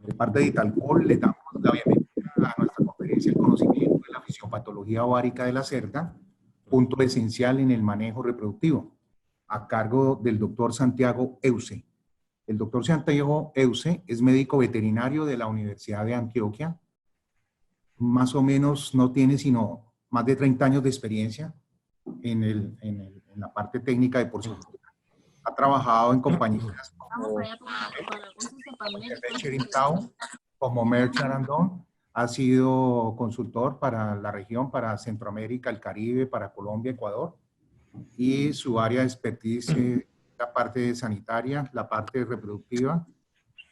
De parte de Italcol, le damos la bienvenida a nuestra conferencia El conocimiento de la fisiopatología ovárica de la cerda, punto esencial en el manejo reproductivo, a cargo del doctor Santiago Euse. El doctor Santiago Euse es médico veterinario de la Universidad de Antioquia. Más o menos no tiene sino más de 30 años de experiencia en la parte técnica de porcicultura. Ha trabajado en compañías como como Merck Arandón, ha sido consultor para la región, para Centroamérica, el Caribe, para Colombia, Ecuador, y su área de expertise es la parte sanitaria, la parte reproductiva,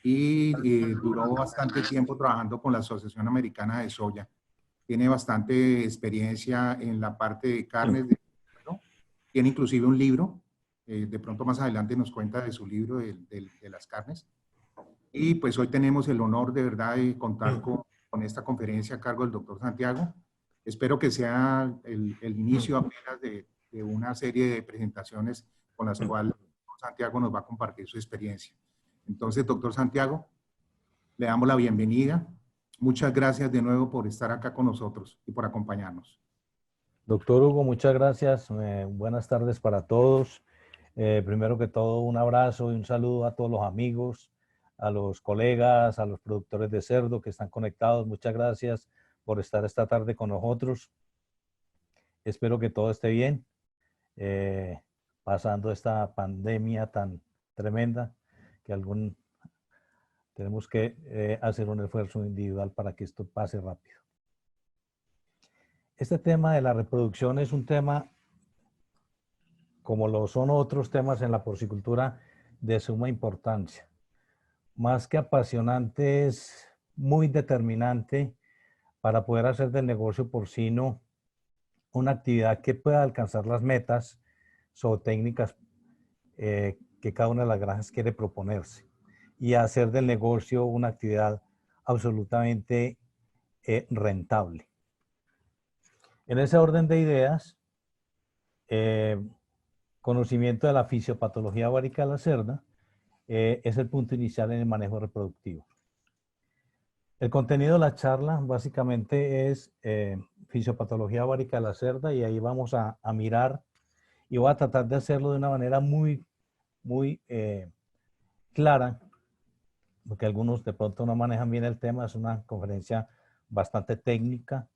y duró bastante tiempo trabajando con la Asociación Americana de Soya. Tiene bastante experiencia en la parte de carnes, ¿no? Tiene inclusive un libro, de pronto más adelante nos cuenta de su libro de las carnes. Y pues hoy tenemos el honor de verdad de contar con esta conferencia a cargo del doctor Santiago. Espero que sea el inicio apenas de una serie de presentaciones con las cuales Santiago nos va a compartir su experiencia. Entonces, doctor Santiago, le damos la bienvenida. Muchas gracias de nuevo por estar acá con nosotros y por acompañarnos. Doctor Hugo, muchas gracias. Buenas tardes para todos. Primero que todo, un abrazo y un saludo a todos los amigos, a los colegas, a los productores de cerdo que están conectados. Muchas gracias por estar esta tarde con nosotros. Espero que todo esté bien, pasando esta pandemia tan tremenda que tenemos que hacer un esfuerzo individual para que esto pase rápido. Este tema de la reproducción es un tema, como lo son otros temas en la porcicultura, de suma importancia. Más que apasionante, es muy determinante para poder hacer del negocio porcino una actividad que pueda alcanzar las metas zootécnicas que cada una de las granjas quiere proponerse y hacer del negocio una actividad absolutamente rentable. En ese orden de ideas, conocimiento de la fisiopatología ovárica de la cerda es el punto inicial en el manejo reproductivo. El contenido de la charla básicamente es fisiopatología ovárica de la cerda, y ahí vamos a mirar, y voy a tratar de hacerlo de una manera muy clara, porque algunos de pronto no manejan bien el tema. Es una conferencia bastante técnica,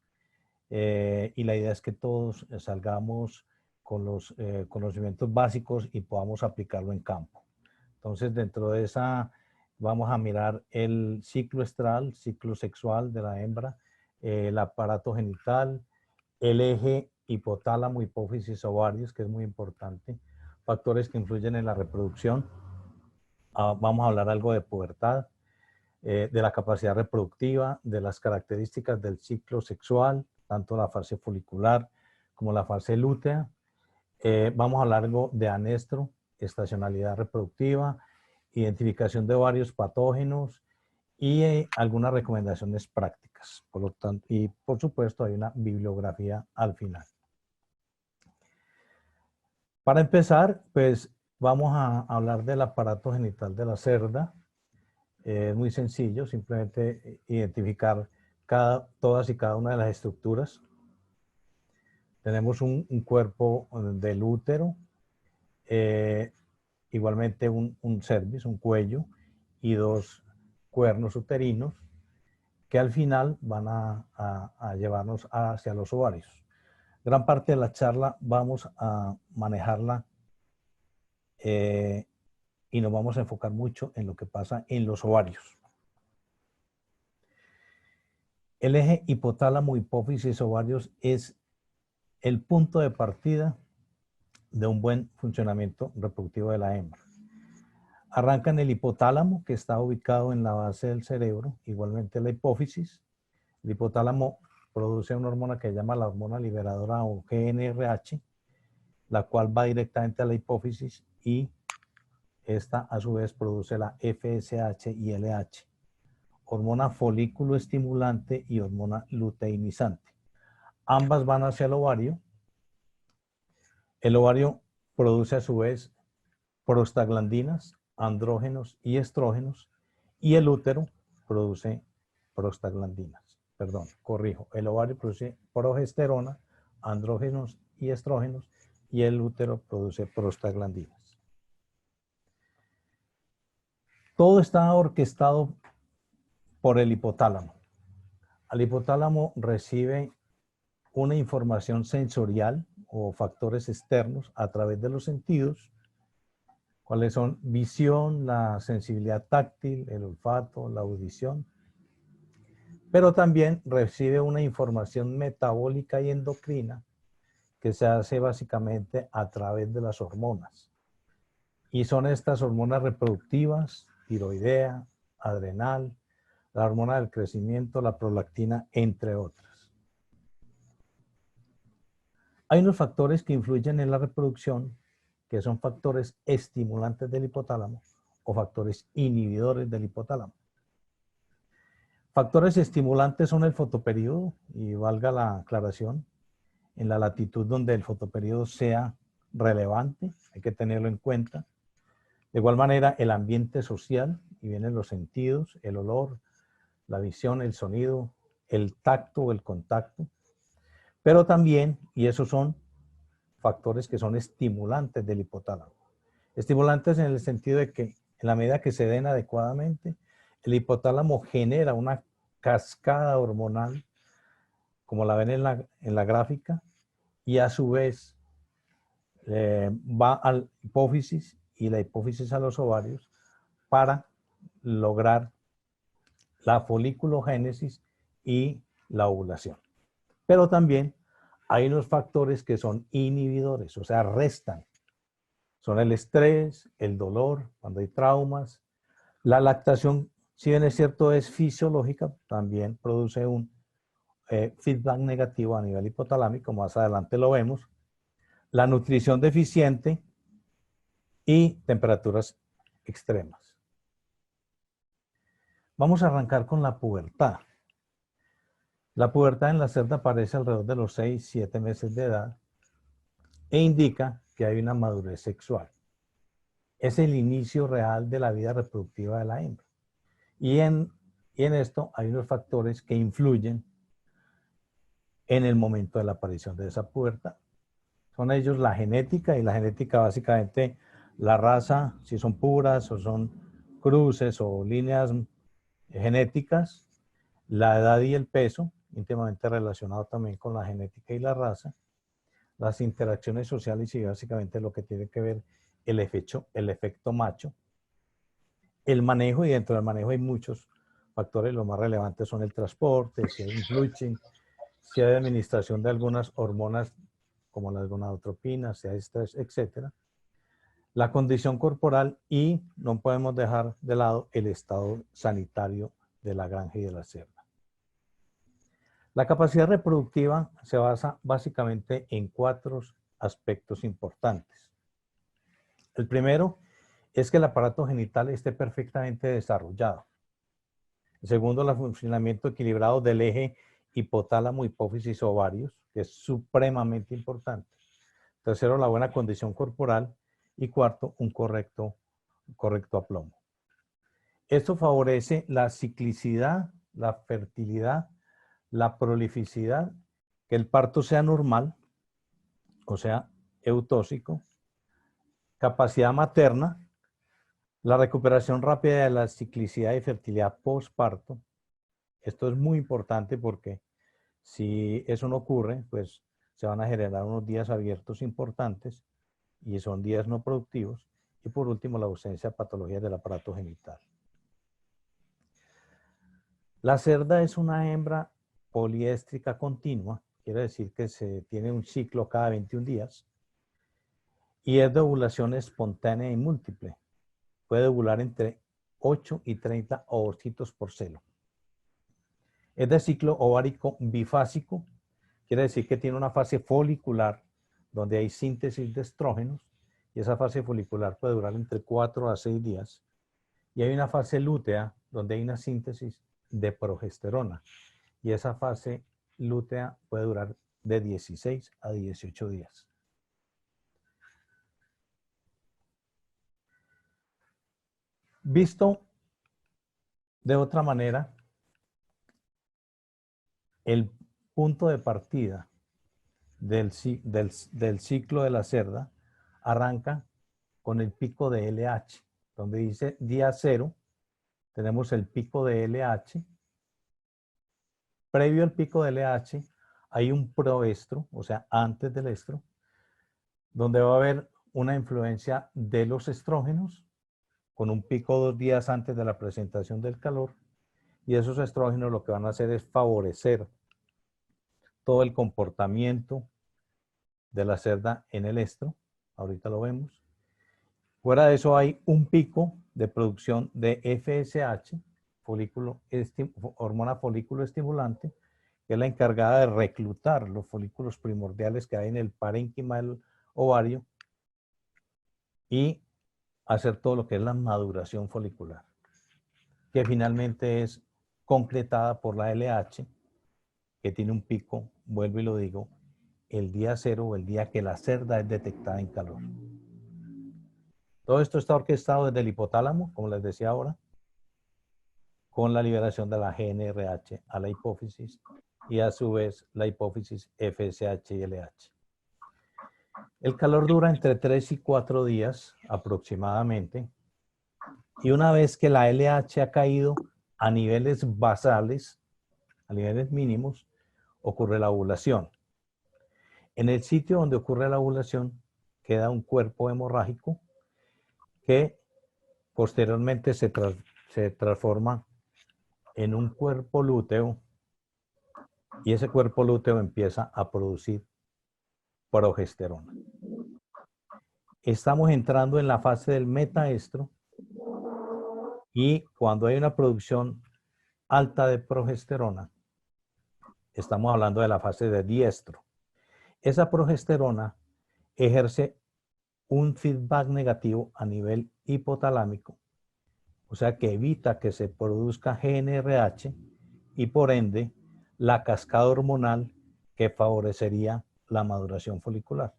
y la idea es que todos salgamos con los conocimientos básicos y podamos aplicarlo en campo. Entonces, dentro de esa vamos a mirar el ciclo estral, ciclo sexual de la hembra, el aparato genital, el eje hipotálamo, hipófisis, ovarios, que es muy importante, factores que influyen en la reproducción. Vamos a hablar algo de pubertad, de la capacidad reproductiva, de las características del ciclo sexual, tanto la fase folicular como la fase lútea. Vamos a hablar algo de anestro, estacionalidad reproductiva, identificación de ovarios patógenos y algunas recomendaciones prácticas. Por lo tanto, y por supuesto hay una bibliografía al final. Para empezar, pues vamos a hablar del aparato genital de la cerda. Es muy sencillo, simplemente identificar todas y cada una de las estructuras. Tenemos un cuerpo del útero, igualmente un cervix, un cuello, y dos cuernos uterinos que al final van a llevarnos hacia los ovarios. Gran parte de la charla vamos a manejarla y nos vamos a enfocar mucho en lo que pasa en los ovarios. El eje hipotálamo, hipófisis, ovarios es el punto de partida de un buen funcionamiento reproductivo de la hembra. Arranca en el hipotálamo, que está ubicado en la base del cerebro, igualmente la hipófisis. El hipotálamo produce una hormona que se llama la hormona liberadora o GnRH, la cual va directamente a la hipófisis, y esta a su vez produce la FSH y LH, hormona folículo estimulante y hormona luteinizante. Ambas van hacia el ovario. El ovario produce a su vez prostaglandinas, andrógenos y estrógenos, y el útero produce prostaglandinas. Perdón, corrijo. El ovario produce progesterona, andrógenos y estrógenos, y el útero produce prostaglandinas. Todo está orquestado por el hipotálamo. El hipotálamo recibe una información sensorial o factores externos a través de los sentidos, cuáles son visión, la sensibilidad táctil, el olfato, la audición, pero también recibe una información metabólica y endocrina que se hace básicamente a través de las hormonas. Y son estas hormonas reproductivas, tiroidea, adrenal, la hormona del crecimiento, la prolactina, entre otras. Hay unos factores que influyen en la reproducción, que son factores estimulantes del hipotálamo o factores inhibidores del hipotálamo. Factores estimulantes son el fotoperíodo, y valga la aclaración, en la latitud donde el fotoperíodo sea relevante, hay que tenerlo en cuenta. De igual manera, el ambiente social, y vienen los sentidos, el olor, la visión, el sonido, el tacto o el contacto. Pero también, y esos son factores que son estimulantes del hipotálamo. Estimulantes en el sentido de que en la medida que se den adecuadamente, el hipotálamo genera una cascada hormonal, como la ven en la gráfica, y a su vez va al hipófisis y la hipófisis a los ovarios para lograr la folículogénesis y la ovulación. Pero también hay unos factores que son inhibidores, o sea, restan. Son el estrés, el dolor, cuando hay traumas. La lactación, si bien es cierto, es fisiológica, también produce un feedback negativo a nivel hipotalámico, más adelante lo vemos. La nutrición deficiente y temperaturas extremas. Vamos a arrancar con la pubertad. La pubertad en la cerda aparece alrededor de los 6-7 meses de edad e indica que hay una madurez sexual. Es el inicio real de la vida reproductiva de la hembra. Y en esto hay unos factores que influyen en el momento de la aparición de esa pubertad. Son ellos la genética, y la genética básicamente la raza, si son puras o son cruces o líneas genéticas, la edad y el peso, íntimamente relacionado también con la genética y la raza, las interacciones sociales y básicamente lo que tiene que ver el efecto macho, el manejo, y dentro del manejo hay muchos factores, los más relevantes son el transporte, si hay influencia, si hay administración de algunas hormonas como las gonadotropinas, si hay estrés, etc. La condición corporal, y no podemos dejar de lado el estado sanitario de la granja y de la cerda. La capacidad reproductiva se basa básicamente en 4 aspectos importantes. El primero es que el aparato genital esté perfectamente desarrollado. El segundo, el funcionamiento equilibrado del eje hipotálamo, hipófisis, ovarios, que es supremamente importante. Tercero, la buena condición corporal. Y cuarto, un correcto aplomo. Esto favorece la ciclicidad, la fertilidad, la prolificidad, que el parto sea normal, o sea, eutóxico, capacidad materna, la recuperación rápida de la ciclicidad y fertilidad postparto. Esto es muy importante porque si eso no ocurre, pues se van a generar unos días abiertos importantes y son días no productivos. Y por último, la ausencia de patologías del aparato genital. La cerda es una hembra poliéstrica continua, quiere decir que se tiene un ciclo cada 21 días y es de ovulación espontánea y múltiple. Puede ovular entre 8 y 30 ovocitos por celo. Es de ciclo ovárico bifásico, quiere decir que tiene una fase folicular donde hay síntesis de estrógenos, y esa fase folicular puede durar entre 4 a 6 días. Y hay una fase lútea donde hay una síntesis de progesterona, y esa fase lútea puede durar de 16 a 18 días. Visto De otra manera, el punto de partida del ciclo de la cerda arranca con el pico de LH, donde dice día 0, tenemos el pico de LH. Previo al pico de LH hay un proestro, o sea, antes del estro, donde va a haber una influencia de los estrógenos, con un pico 2 días antes de la presentación del calor, y esos estrógenos lo que van a hacer es favorecer todo el comportamiento de la cerda en el estro. Ahorita lo vemos. Fuera de eso hay un pico de producción de FSH, hormona folículo estimulante, que es la encargada de reclutar los folículos primordiales que hay en el parénquima del ovario y hacer todo lo que es la maduración folicular, que finalmente es concretada por la LH, que tiene un pico, vuelvo y lo digo, el día 0 o el día que la cerda es detectada en calor. Todo esto está orquestado desde el hipotálamo, como les decía ahora, con la liberación de la GNRH a la hipófisis y a su vez la hipófisis FSH y LH. El calor dura entre 3 y 4 días aproximadamente, y una vez que la LH ha caído a niveles basales, a niveles mínimos, ocurre la ovulación. En el sitio donde ocurre la ovulación queda un cuerpo hemorrágico que posteriormente se transforma en un cuerpo lúteo, y ese cuerpo lúteo empieza a producir progesterona. Estamos entrando en la fase del metaestro, y cuando hay una producción alta de progesterona, estamos hablando de la fase de diestro. Esa progesterona ejerce un feedback negativo a nivel hipotalámico, o sea que evita que se produzca GNRH y por ende la cascada hormonal que favorecería la maduración folicular.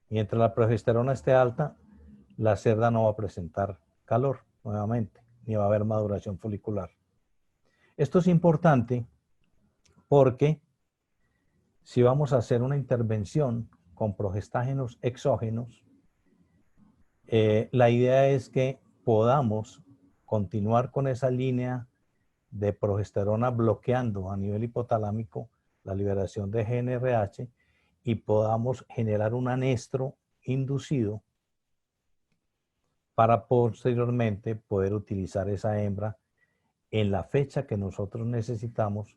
Mientras la progesterona esté alta, la cerda no va a presentar calor nuevamente, ni va a haber maduración folicular. Esto es importante porque si vamos a hacer una intervención con progestágenos exógenos, la idea es que podamos continuar con esa línea de progesterona bloqueando a nivel hipotalámico la liberación de GNRH y podamos generar un anestro inducido para posteriormente poder utilizar esa hembra en la fecha que nosotros necesitamos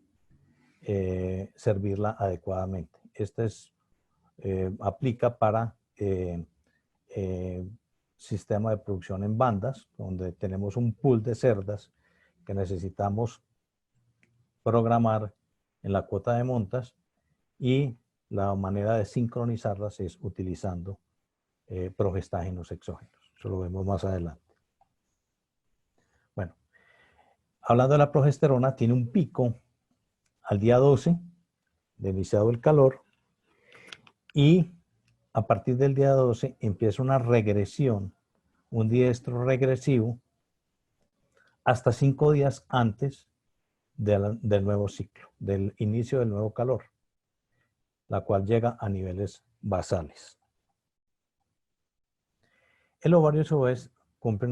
servirla adecuadamente. Este aplica para sistema de producción en bandas, donde tenemos un pool de cerdas que necesitamos programar en la cuota de montas, y la manera de sincronizarlas es utilizando progestágenos exógenos. Eso lo vemos más adelante. Bueno, hablando de la progesterona, tiene un pico al día 12 de iniciado el calor, y a partir del día 12 empieza una regresión, un diestro regresivo, hasta 5 días antes del nuevo ciclo, del inicio del nuevo calor, la cual llega a niveles basales. El ovario, a su vez, cumple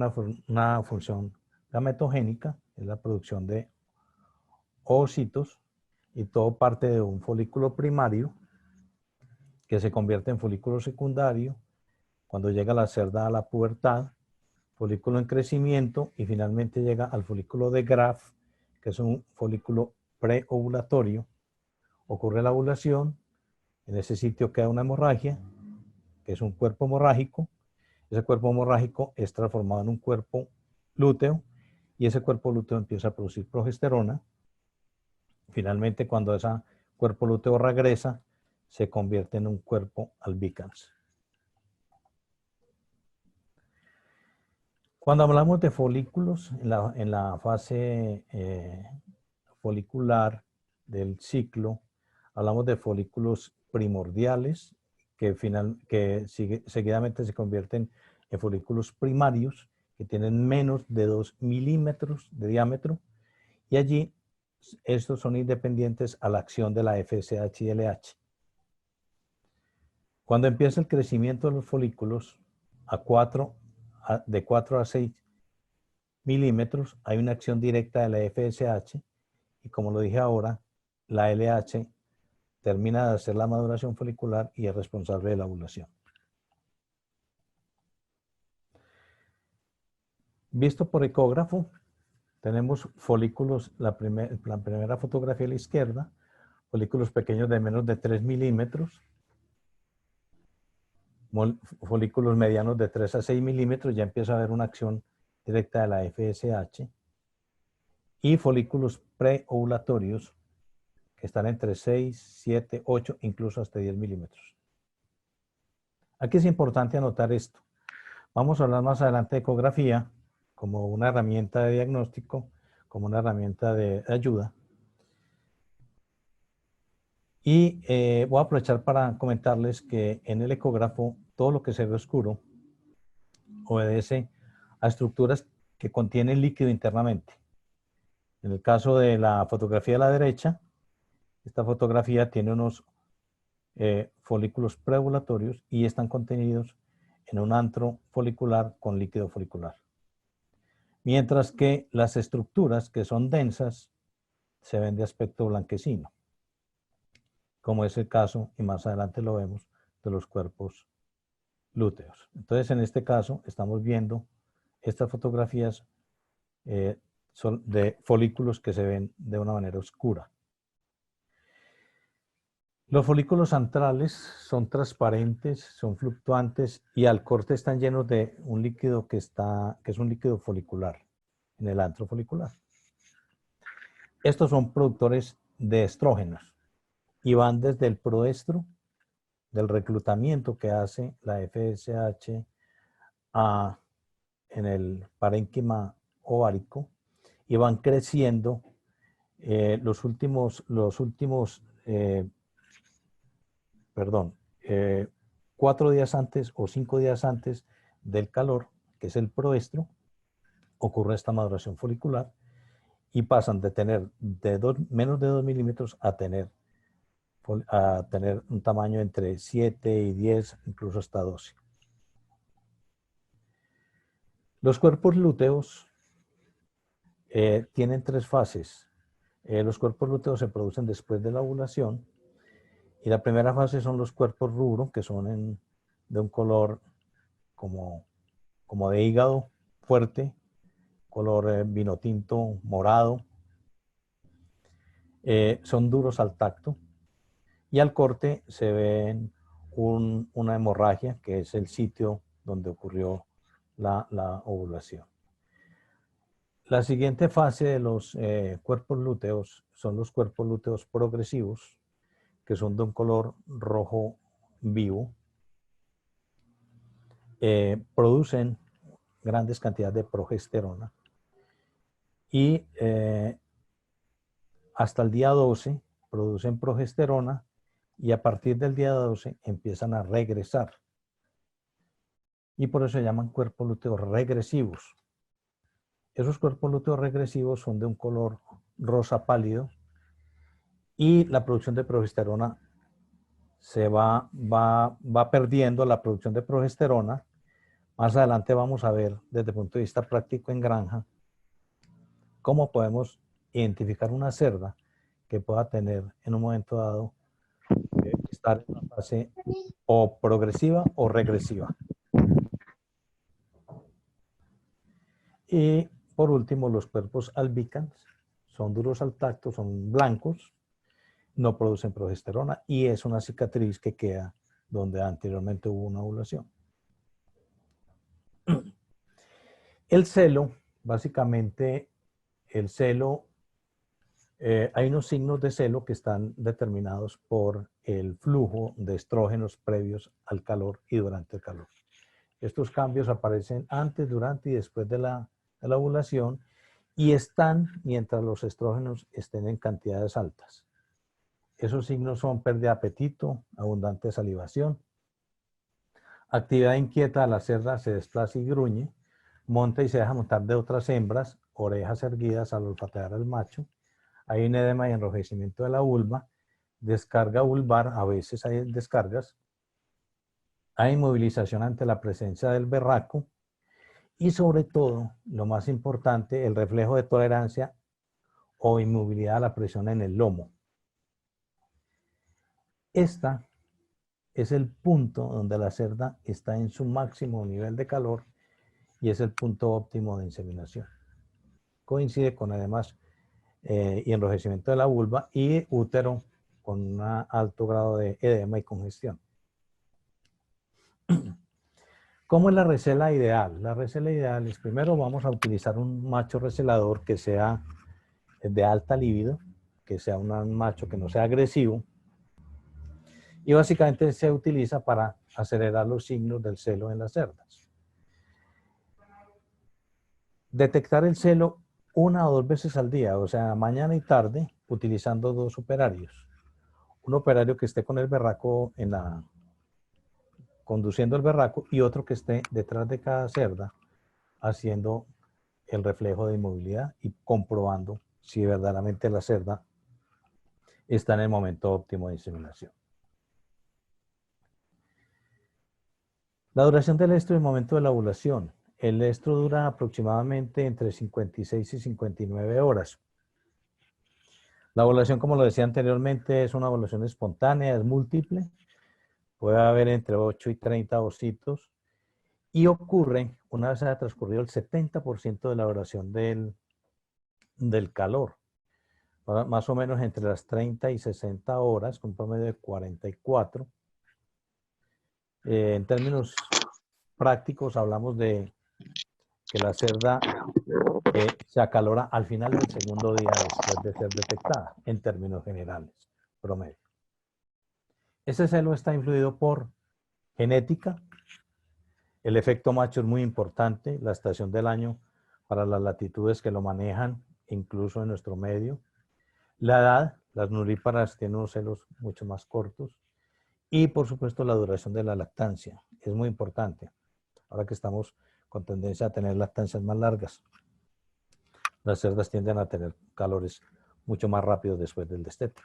una función gametogénica, es la producción de ovocitos, y todo parte de un folículo primario que se convierte en folículo secundario cuando llega la cerda a la pubertad, folículo en crecimiento, y finalmente llega al folículo de Graf, que es un folículo preovulatorio. Ocurre la ovulación, en ese sitio queda una hemorragia, que es un cuerpo hemorrágico. Ese cuerpo hemorrágico es transformado en un cuerpo lúteo, y ese cuerpo lúteo empieza a producir progesterona. Finalmente, cuando ese cuerpo lúteo regresa, se convierte en un cuerpo albicans. Cuando hablamos de folículos, en la fase folicular del ciclo, hablamos de folículos primordiales que seguidamente se convierten en folículos primarios, que tienen menos de 2 milímetros de diámetro, y allí estos son independientes a la acción de la FSH y LH. Cuando empieza el crecimiento de los folículos de 4 a 6 milímetros, hay una acción directa de la FSH, y como lo dije ahora, la LH termina de hacer la maduración folicular y es responsable de la ovulación. Visto por ecógrafo, tenemos folículos, la primera fotografía a la izquierda, folículos pequeños de menos de 3 milímetros, folículos medianos de 3 a 6 milímetros, ya empieza a haber una acción directa de la FSH, y folículos preovulatorios que están entre 6, 7, 8, incluso hasta 10 milímetros. Aquí es importante anotar esto. Vamos a hablar más adelante de ecografía como una herramienta de diagnóstico, como una herramienta de ayuda. Y voy a aprovechar para comentarles que en el ecógrafo todo lo que se ve oscuro obedece a estructuras que contienen líquido internamente. En el caso de la fotografía de la derecha, esta fotografía tiene unos folículos preovulatorios y están contenidos en un antro folicular con líquido folicular. Mientras que las estructuras que son densas se ven de aspecto blanquecino, como es el caso, y más adelante lo vemos, de los cuerpos lúteos. Entonces, en este caso, estamos viendo estas fotografías son de folículos que se ven de una manera oscura. Los folículos antrales son transparentes, son fluctuantes y al corte están llenos de un líquido que es un líquido folicular, en el antro folicular. Estos son productores de estrógenos y van desde el proestro, del reclutamiento que hace la FSH en el parénquima ovárico, y van creciendo los últimos 4 días antes o 5 días antes del calor, que es el proestro, ocurre esta maduración folicular y pasan de tener menos de 2 milímetros a tener un tamaño entre 7 y 10, incluso hasta 12. Los cuerpos lúteos tienen 3 fases. Los cuerpos lúteos se producen después de la ovulación, y la primera fase son los cuerpos rubro, que son de un color como de hígado fuerte, color vino tinto morado. Son duros al tacto, y al corte se ven una hemorragia, que es el sitio donde ocurrió la ovulación. La siguiente fase de los cuerpos lúteos son los cuerpos lúteos progresivos, que son de un color rojo vivo. Producen grandes cantidades de progesterona y hasta el día 12 producen progesterona, y a partir del día 12 empiezan a regresar. Y por eso se llaman cuerpos lúteos regresivos. Esos cuerpos lúteos regresivos son de un color rosa pálido, y la producción de progesterona se va perdiendo la producción de progesterona. Más adelante vamos a ver desde el punto de vista práctico en granja cómo podemos identificar una cerda que pueda tener en un momento dado estar en una fase o progresiva o regresiva. Y por último, los cuerpos albicans son duros al tacto, son blancos, no producen progesterona y es una cicatriz que queda donde anteriormente hubo una ovulación. El celo, básicamente, el celo, hay unos signos de celo que están determinados por el flujo de estrógenos previos al calor y durante el calor. Estos cambios aparecen antes, durante y después de la ovulación, y están mientras los estrógenos estén en cantidades altas. Esos signos son pérdida de apetito, abundante salivación, actividad inquieta de la cerda, se desplaza y gruñe, monta y se deja montar de otras hembras, orejas erguidas al olfatear al macho. Hay un edema y enrojecimiento de la vulva, descarga vulvar, a veces hay descargas, hay inmovilización ante la presencia del berraco y sobre todo, lo más importante, el reflejo de tolerancia o inmovilidad a la presión en el lomo. Esta es el punto donde la cerda está en su máximo nivel de calor y es el punto óptimo de inseminación. Coincide con además y enrojecimiento de la vulva y útero con un alto grado de edema y congestión. ¿Cómo es la recela ideal? La recela ideal es, primero vamos a utilizar un macho recelador que sea de alta libido, que sea un macho que no sea agresivo, y básicamente se utiliza para acelerar los signos del celo en las cerdas. Detectar el celo 1 o 2 veces al día, o sea, mañana y tarde, utilizando 2 operarios. Un operario que esté con el berraco conduciendo el berraco y otro que esté detrás de cada cerda haciendo el reflejo de inmovilidad y comprobando si verdaderamente la cerda está en el momento óptimo de inseminación. La duración del estro y el momento de la ovulación. El estro dura aproximadamente entre 56 y 59 horas. La ovulación, como lo decía anteriormente, es una ovulación espontánea, es múltiple. Puede haber entre 8 y 30 ositos. Y ocurre una vez haya transcurrido el 70% de la duración del calor. Más o menos entre las 30 y 60 horas, con un promedio de 44. En términos prácticos hablamos de que la cerda se acalora al final del segundo día después de ser detectada, en términos generales, promedio. Ese celo está influido por genética. El efecto macho es muy importante, la estación del año para las latitudes que lo manejan, incluso en nuestro medio. La edad, las nulíparas tienen unos celos mucho más cortos. Y por supuesto la duración de la lactancia, es muy importante. Ahora que estamos con tendencia a tener lactancias más largas, las cerdas tienden a tener calores mucho más rápidos después del destete.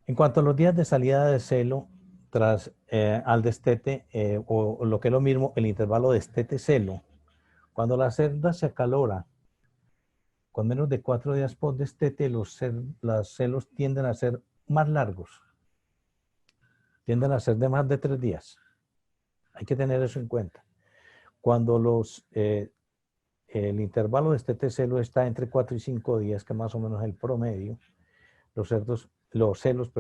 En cuanto a los días de salida de celo tras al destete, o lo que es lo mismo, el intervalo destete-celo, cuando la cerda se acalora con menos de 4 días post destete, los celos tienden a ser más largos, tienden a ser de más de 3 días. Hay que tener eso en cuenta. Cuando el intervalo de este celo está entre 4 y 5 días, que más o menos es el promedio, los celos,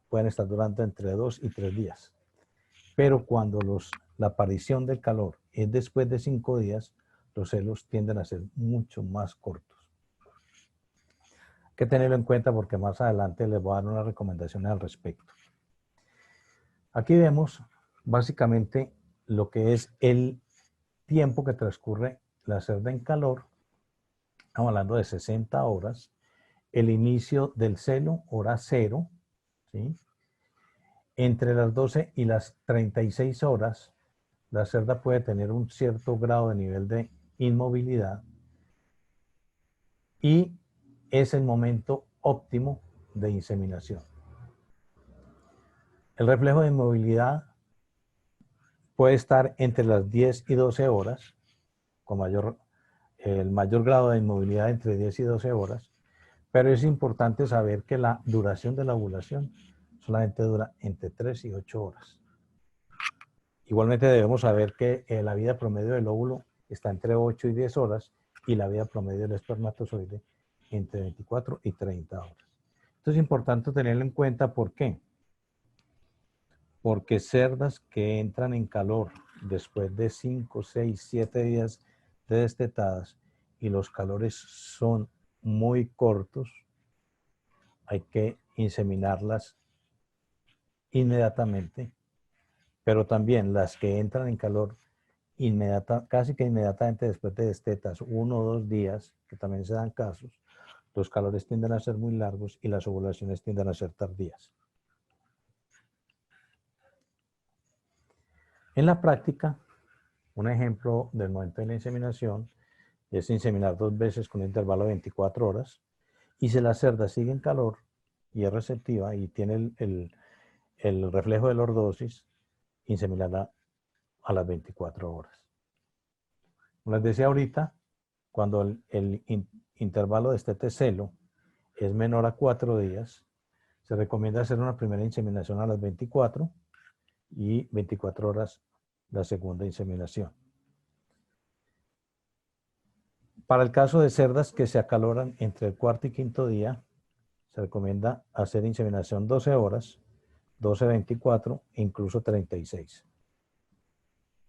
pueden estar durando entre 2 y 3 días. Pero cuando la aparición del calor es después de 5 días, los celos tienden a ser mucho más cortos. Hay que tenerlo en cuenta porque más adelante les voy a dar unas recomendaciones al respecto. Aquí vemos básicamente lo que es el tiempo que transcurre la cerda en calor. Estamos hablando de 60 horas. El inicio del celo, hora 0, ¿sí? Entre las 12 y las 36 horas, la cerda puede tener un cierto grado de nivel de inmovilidad y es el momento óptimo de inseminación. El reflejo de inmovilidad puede estar entre las 10 y 12 horas, con el mayor grado de inmovilidad entre 10 y 12 horas, pero es importante saber que la duración de la ovulación solamente dura entre 3 y 8 horas. Igualmente debemos saber que la vida promedio del óvulo está entre 8 y 10 horas y la vida promedio del espermatozoide entre 24 y 30 horas. Esto es importante tenerlo en cuenta. ¿Por qué? Porque cerdas que entran en calor después de 5, 6, 7 días de destetadas y los calores son muy cortos, hay que inseminarlas inmediatamente, pero también las que entran en calor casi que inmediatamente después de destetas, 1 o 2 días, que también se dan casos, los calores tienden a ser muy largos y las ovulaciones tienden a ser tardías. En la práctica, Un ejemplo del momento de la inseminación es inseminar 2 veces con un intervalo de 24 horas. Y si la cerda sigue en calor y es receptiva y tiene el reflejo de lordosis, inseminarla a las 24 horas. Como les decía ahorita, cuando el intervalo de este tecelo es menor a 4 días, se recomienda hacer una primera inseminación a las 24 y 24 horas la segunda inseminación. Para el caso de cerdas que se acaloran entre el cuarto y quinto día, se recomienda hacer inseminación 12 horas, 12, 24 e incluso 36.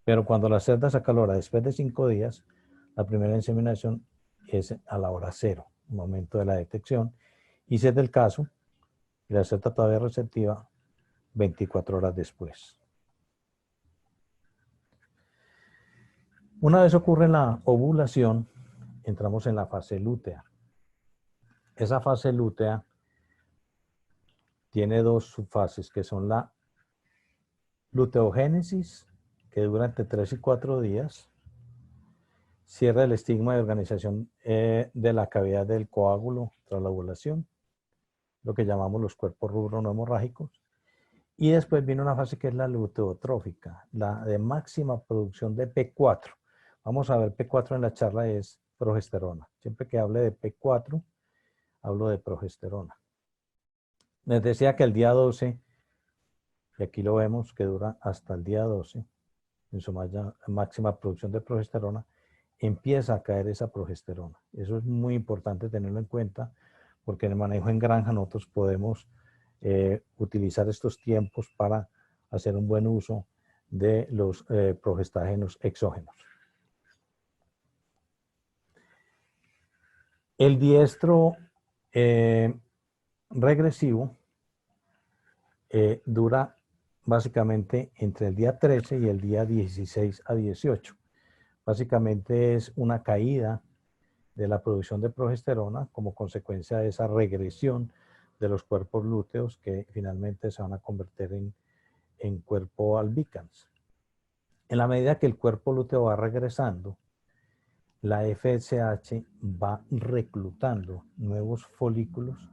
Pero cuando la cerda se acalora después de 5 días, la primera inseminación es a la hora 0, momento de la detección. Y si es del caso, y la cerda todavía es receptiva, 24 horas después. Una vez ocurre la ovulación, entramos en la fase lútea. Esa fase lútea tiene 2 subfases, que son la luteogénesis, que dura entre 3 y 4 días, cierra el estigma de organización de la cavidad del coágulo tras la ovulación, lo que llamamos los cuerpos rubro no hemorrágicos. Y después viene una fase que es la luteotrófica, la de máxima producción de P4. Vamos a ver, P4 en la charla es progesterona. Siempre que hable de P4, hablo de progesterona. Les decía que el día 12, y aquí lo vemos que dura hasta el día 12, en su máxima producción de progesterona, empieza a caer esa progesterona. Eso es muy importante tenerlo en cuenta, porque en el manejo en granja nosotros podemos utilizar estos tiempos para hacer un buen uso de los progestágenos exógenos. El diestro regresivo dura básicamente entre el día 13 y el día 16 a 18. Básicamente es una caída de la producción de progesterona como consecuencia de esa regresión de los cuerpos lúteos que finalmente se van a convertir en cuerpo albicans. En la medida que el cuerpo lúteo va regresando, la FSH va reclutando nuevos folículos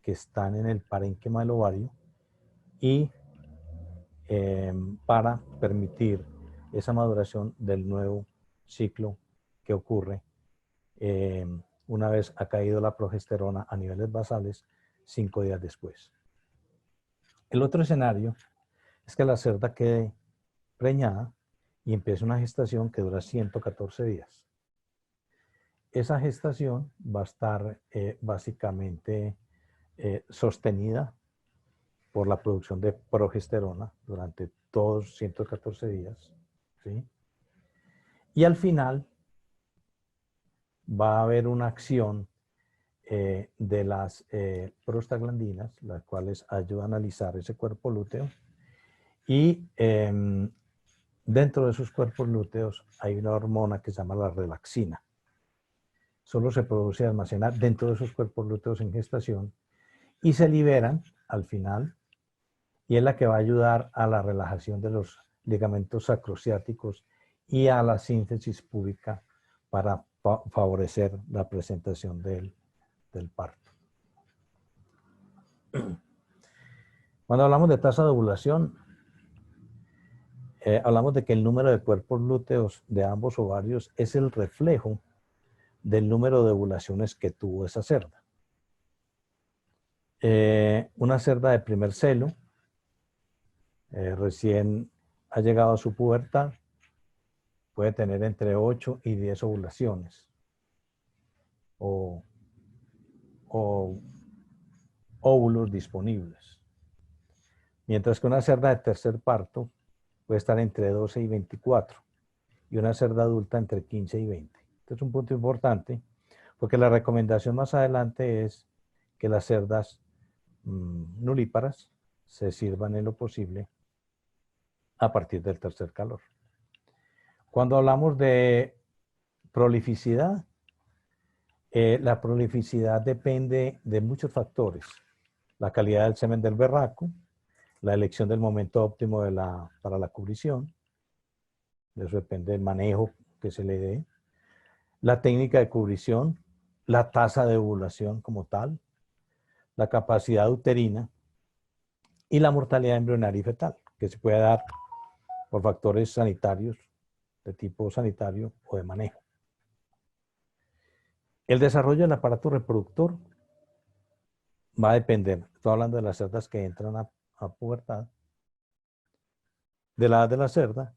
que están en el parénquima del ovario y para permitir esa maduración del nuevo ciclo que ocurre una vez ha caído la progesterona a niveles basales 5 días después. El otro escenario es que la cerda quede preñada y empiece una gestación que dura 114 días. Esa gestación va a estar básicamente sostenida por la producción de progesterona durante todos 114 días, ¿sí? Y al final va a haber una acción de las prostaglandinas, las cuales ayudan a analizar ese cuerpo lúteo. Y dentro de esos cuerpos lúteos hay una hormona que se llama la relaxina. Solo se produce y almacena dentro de esos cuerpos lúteos en gestación y se liberan al final, y es la que va a ayudar a la relajación de los ligamentos sacrociáticos y a la síntesis púbica para favorecer la presentación del parto. Cuando hablamos de tasa de ovulación, hablamos de que el número de cuerpos lúteos de ambos ovarios es el reflejo del número de ovulaciones que tuvo esa cerda. Una cerda de primer celo, recién ha llegado a su pubertad, puede tener entre 8 y 10 ovulaciones o óvulos disponibles. Mientras que una cerda de tercer parto puede estar entre 12 y 24 y una cerda adulta entre 15 y 20. Este es un punto importante porque la recomendación más adelante es que las cerdas nulíparas se sirvan en lo posible a partir del tercer calor. Cuando hablamos de prolificidad, la prolificidad depende de muchos factores. La calidad del semen del berraco, la elección del momento óptimo para la cubrición, de eso depende del manejo que se le dé, la técnica de cubrición, la tasa de ovulación como tal, la capacidad uterina y la mortalidad embrionaria y fetal, que se puede dar por factores sanitarios, de tipo sanitario o de manejo. El desarrollo del aparato reproductor va a depender, estoy hablando de las cerdas que entran a pubertad, de la edad de la cerda,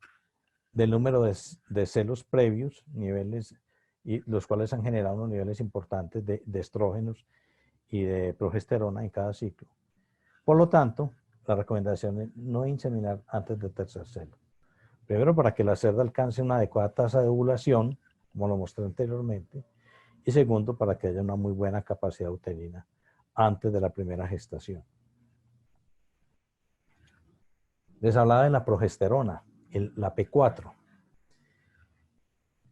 del número de celos previos, niveles, y los cuales han generado unos niveles importantes de estrógenos y de progesterona en cada ciclo. Por lo tanto, la recomendación es no inseminar antes del tercer celo. Primero, para que la cerda alcance una adecuada tasa de ovulación, como lo mostré anteriormente, y segundo, para que haya una muy buena capacidad uterina antes de la primera gestación. Les hablaba de la progesterona, la P4.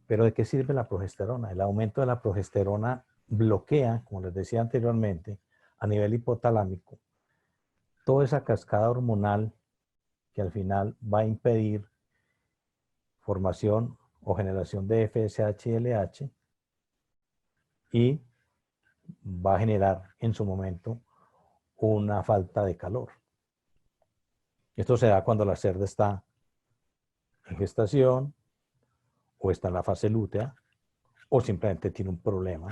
Pero ¿de qué sirve la progesterona? El aumento de la progesterona bloquea, como les decía anteriormente, a nivel hipotalámico, toda esa cascada hormonal que al final va a impedir formación o generación de FSH y LH y va a generar en su momento una falta de calor. Esto se da cuando la cerda está en gestación o está en la fase lútea o simplemente tiene un problema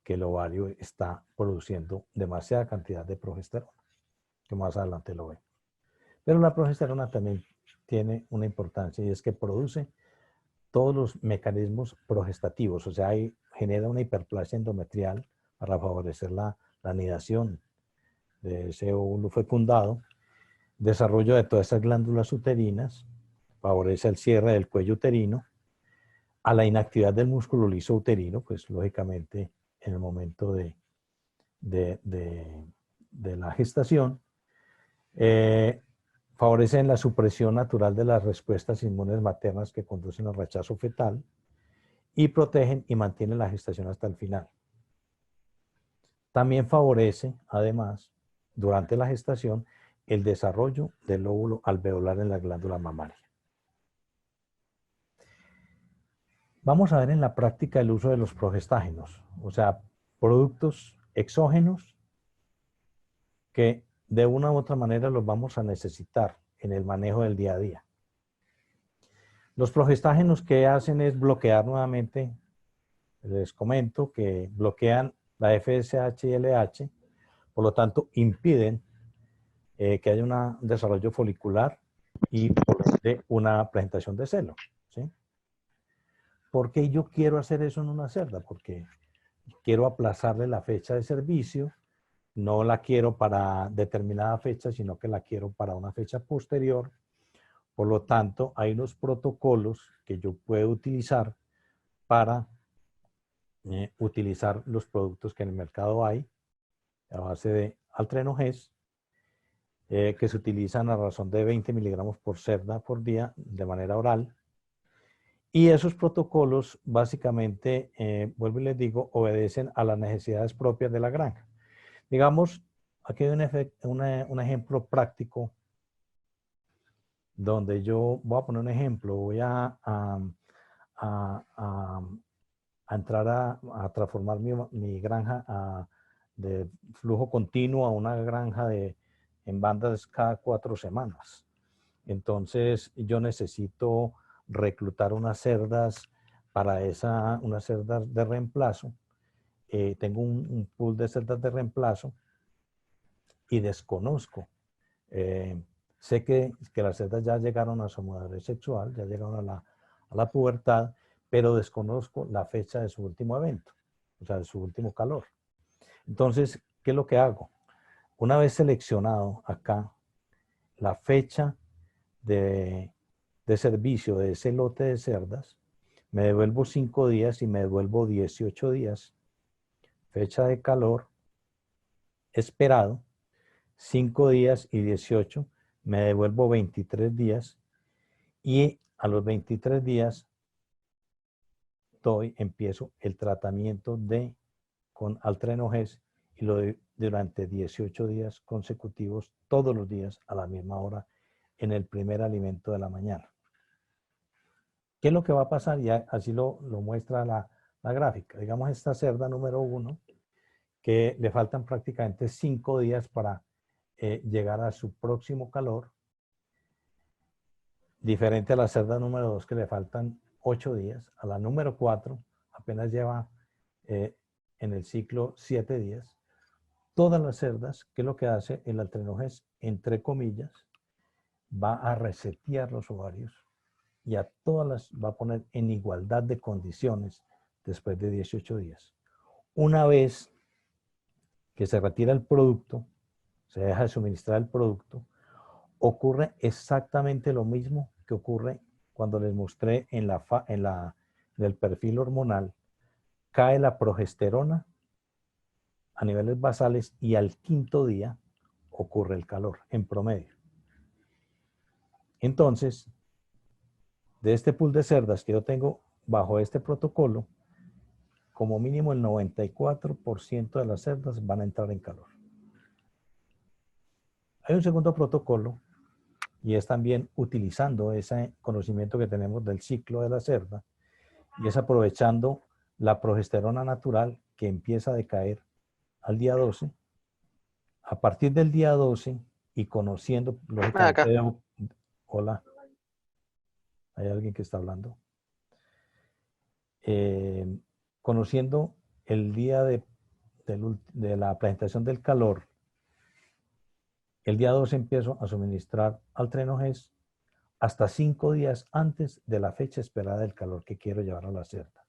que el ovario está produciendo demasiada cantidad de progesterona, que más adelante lo ve. Pero la progesterona también tiene una importancia y es que produce todos los mecanismos progestativos, o sea, genera una hiperplasia endometrial para favorecer la anidación de ese óvulo fecundado, desarrollo de todas esas glándulas uterinas, favorece el cierre del cuello uterino, a la inactividad del músculo liso uterino, pues lógicamente en el momento de la gestación, favorecen la supresión natural de las respuestas inmunes maternas que conducen al rechazo fetal y protegen y mantienen la gestación hasta el final. También favorece, además, durante la gestación, el desarrollo del óvulo alveolar en la glándula mamaria. Vamos a ver en la práctica el uso de los progestágenos, o sea, productos exógenos que de una u otra manera los vamos a necesitar en el manejo del día a día. Los progestágenos, ¿qué hacen? Es bloquear nuevamente, les comento que bloquean la FSH y LH, por lo tanto impiden que haya un desarrollo folicular y por ende una presentación de celo, ¿sí? ¿Por qué yo quiero hacer eso en una cerda? Porque quiero aplazarle la fecha de servicio, no la quiero para determinada fecha, sino que la quiero para una fecha posterior. Por lo tanto, hay unos protocolos que yo puedo utilizar para utilizar los productos que en el mercado hay a base de Altrenoges, que se utilizan a razón de 20 miligramos por cerda por día de manera oral. Y esos protocolos básicamente, vuelvo y les digo, obedecen a las necesidades propias de la granja. Digamos, aquí hay un ejemplo práctico donde yo voy a poner un ejemplo, voy a entrar a transformar mi granja de flujo continuo a una granja en bandas cada 4 semanas. Entonces yo necesito reclutar unas cerdas para unas cerdas de reemplazo. Tengo un pool de cerdas de reemplazo y desconozco. Sé que las cerdas ya llegaron a su madurez sexual, ya llegaron a la pubertad, pero desconozco la fecha de su último evento, o sea, de su último calor. Entonces, ¿qué es lo que hago? Una vez seleccionado acá la fecha de servicio de ese lote de cerdas, me devuelvo 5 días y me devuelvo 18 días. Fecha de calor esperado, 5 días y 18, me devuelvo 23 días y a los 23 días empiezo el tratamiento con Altrenoges y lo doy durante 18 días consecutivos, todos los días a la misma hora, en el primer alimento de la mañana. ¿Qué es lo que va a pasar? Y así lo muestra la gráfica. Digamos esta cerda número 1, que le faltan prácticamente 5 días para llegar a su próximo calor, diferente a la cerda número 2 que le faltan 8 días, a la número 4 apenas lleva en el ciclo 7 días. Todas las cerdas, ¿qué es lo que hace? El altrenogés, entre comillas, va a resetear los ovarios y a todas las va a poner en igualdad de condiciones después de 18 días. Una vez que se retira el producto, se deja de suministrar el producto, ocurre exactamente lo mismo que ocurre cuando les mostré en el perfil hormonal. Cae la progesterona a niveles basales y al quinto día ocurre el calor en promedio. Entonces, de este pool de cerdas que yo tengo bajo este protocolo, como mínimo el 94% de las cerdas van a entrar en calor. Hay un segundo protocolo y es también utilizando ese conocimiento que tenemos del ciclo de la cerda y es aprovechando la progesterona natural que empieza a decaer al día 12. A partir del día 12 y conociendo, lógicamente, Acá. hola, hay alguien que está hablando. Conociendo el día de la presentación del calor, el día 12 empiezo a suministrar altrenogés hasta 5 días antes de la fecha esperada del calor que quiero llevar a la cerda.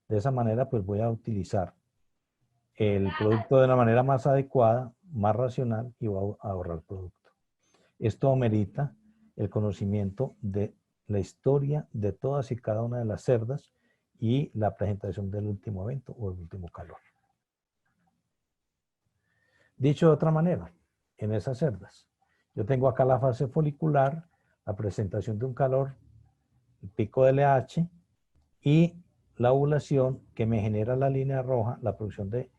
De esa manera, pues voy a utilizar el producto de la manera más adecuada, más racional y voy a ahorrar producto. Esto amerita el conocimiento de la historia de todas y cada una de las cerdas y la presentación del último evento o el último calor. Dicho de otra manera, en esas cerdas, yo tengo acá la fase folicular, la presentación de un calor, el pico de LH y la ovulación que me genera la línea roja, la producción de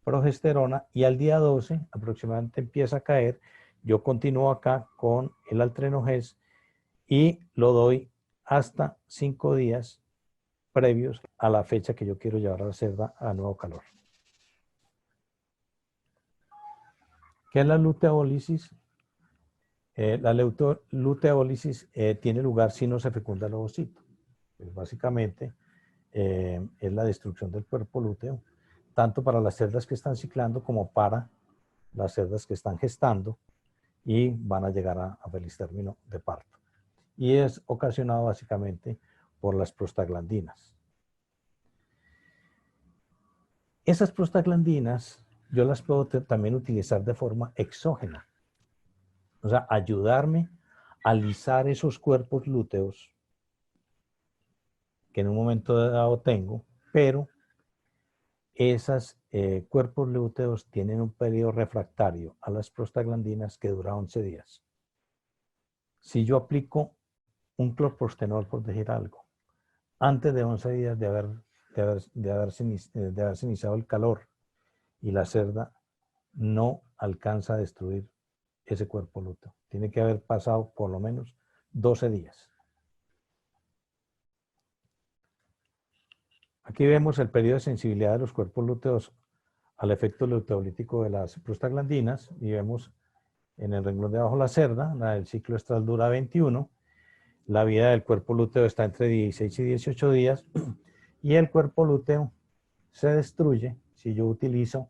progesterona, y al día 12 aproximadamente empieza a caer. Yo continúo acá con el altrenogés y lo doy hasta 5 días previos a la fecha que yo quiero llevar a la cerda a nuevo calor. ¿Qué es la luteólisis? La luteólisis tiene lugar si no se fecunda el ovocito. Pues básicamente es la destrucción del cuerpo lúteo, tanto para las cerdas que están ciclando como para las cerdas que están gestando y van a llegar a feliz término de parto. Y es ocasionado básicamente por las prostaglandinas. Esas prostaglandinas yo las puedo también utilizar de forma exógena. O sea, ayudarme a alisar esos cuerpos lúteos que en un momento dado tengo, pero esos cuerpos lúteos tienen un periodo refractario a las prostaglandinas que dura 11 días. Si yo aplico un clorprostenol, por decir algo, antes de 11 días de haberse iniciado el calor y la cerda no alcanza a destruir ese cuerpo lúteo. Tiene que haber pasado por lo menos 12 días. Aquí vemos el periodo de sensibilidad de los cuerpos lúteos al efecto luteolítico de las prostaglandinas y vemos en el renglón de abajo la cerda, la del ciclo estral dura 21, la vida del cuerpo lúteo está entre 16 y 18 días y el cuerpo lúteo se destruye si yo utilizo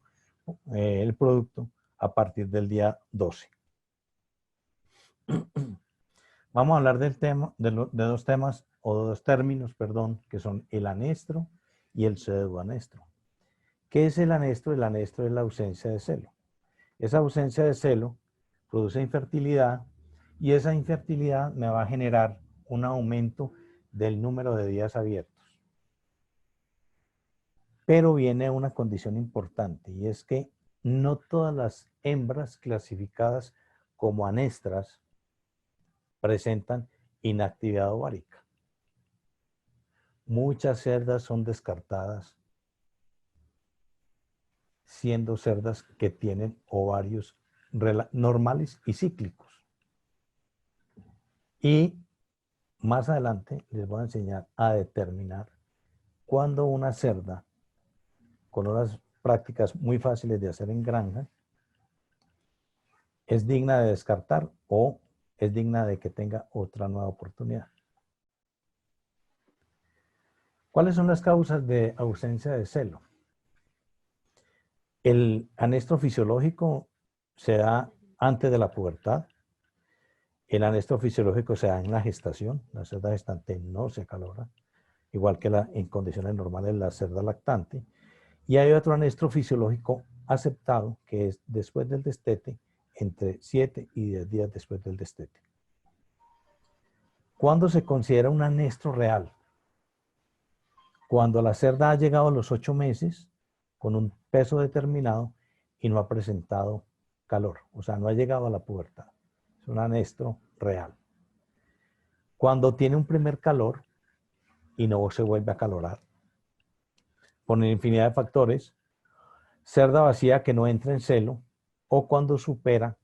el producto a partir del día 12. Vamos a hablar del tema, de dos temas, o dos términos, perdón, que son el anestro y el pseudoanestro. ¿Qué es el anestro? El anestro es la ausencia de celo. Esa ausencia de celo produce infertilidad y esa infertilidad me va a generar un aumento del número de días abiertos. Pero viene una condición importante y es que no todas las hembras clasificadas como anestras presentan inactividad ovárica. Muchas cerdas son descartadas siendo cerdas que tienen ovarios normales y cíclicos. Y más adelante les voy a enseñar a determinar cuándo una cerda, con unas prácticas muy fáciles de hacer en granja, es digna de descartar o es digna de que tenga otra nueva oportunidad. ¿Cuáles son las causas de ausencia de celo? El anestro fisiológico se da antes de la pubertad. El anestro fisiológico se da en la gestación. La cerda gestante no se acalora, igual que en condiciones normales la cerda lactante. Y hay otro anestro fisiológico aceptado, que es después del destete, entre 7 y 10 días después del destete. ¿Cuándo se considera un anestro real? Cuando la cerda ha llegado a los 8 meses con un peso determinado y no ha presentado calor, o sea, no ha llegado a la pubertad. Es un anestro real. Cuando tiene un primer calor y no se vuelve a calorar, por una infinidad de factores, cerda vacía que no entra en celo, o cuando supera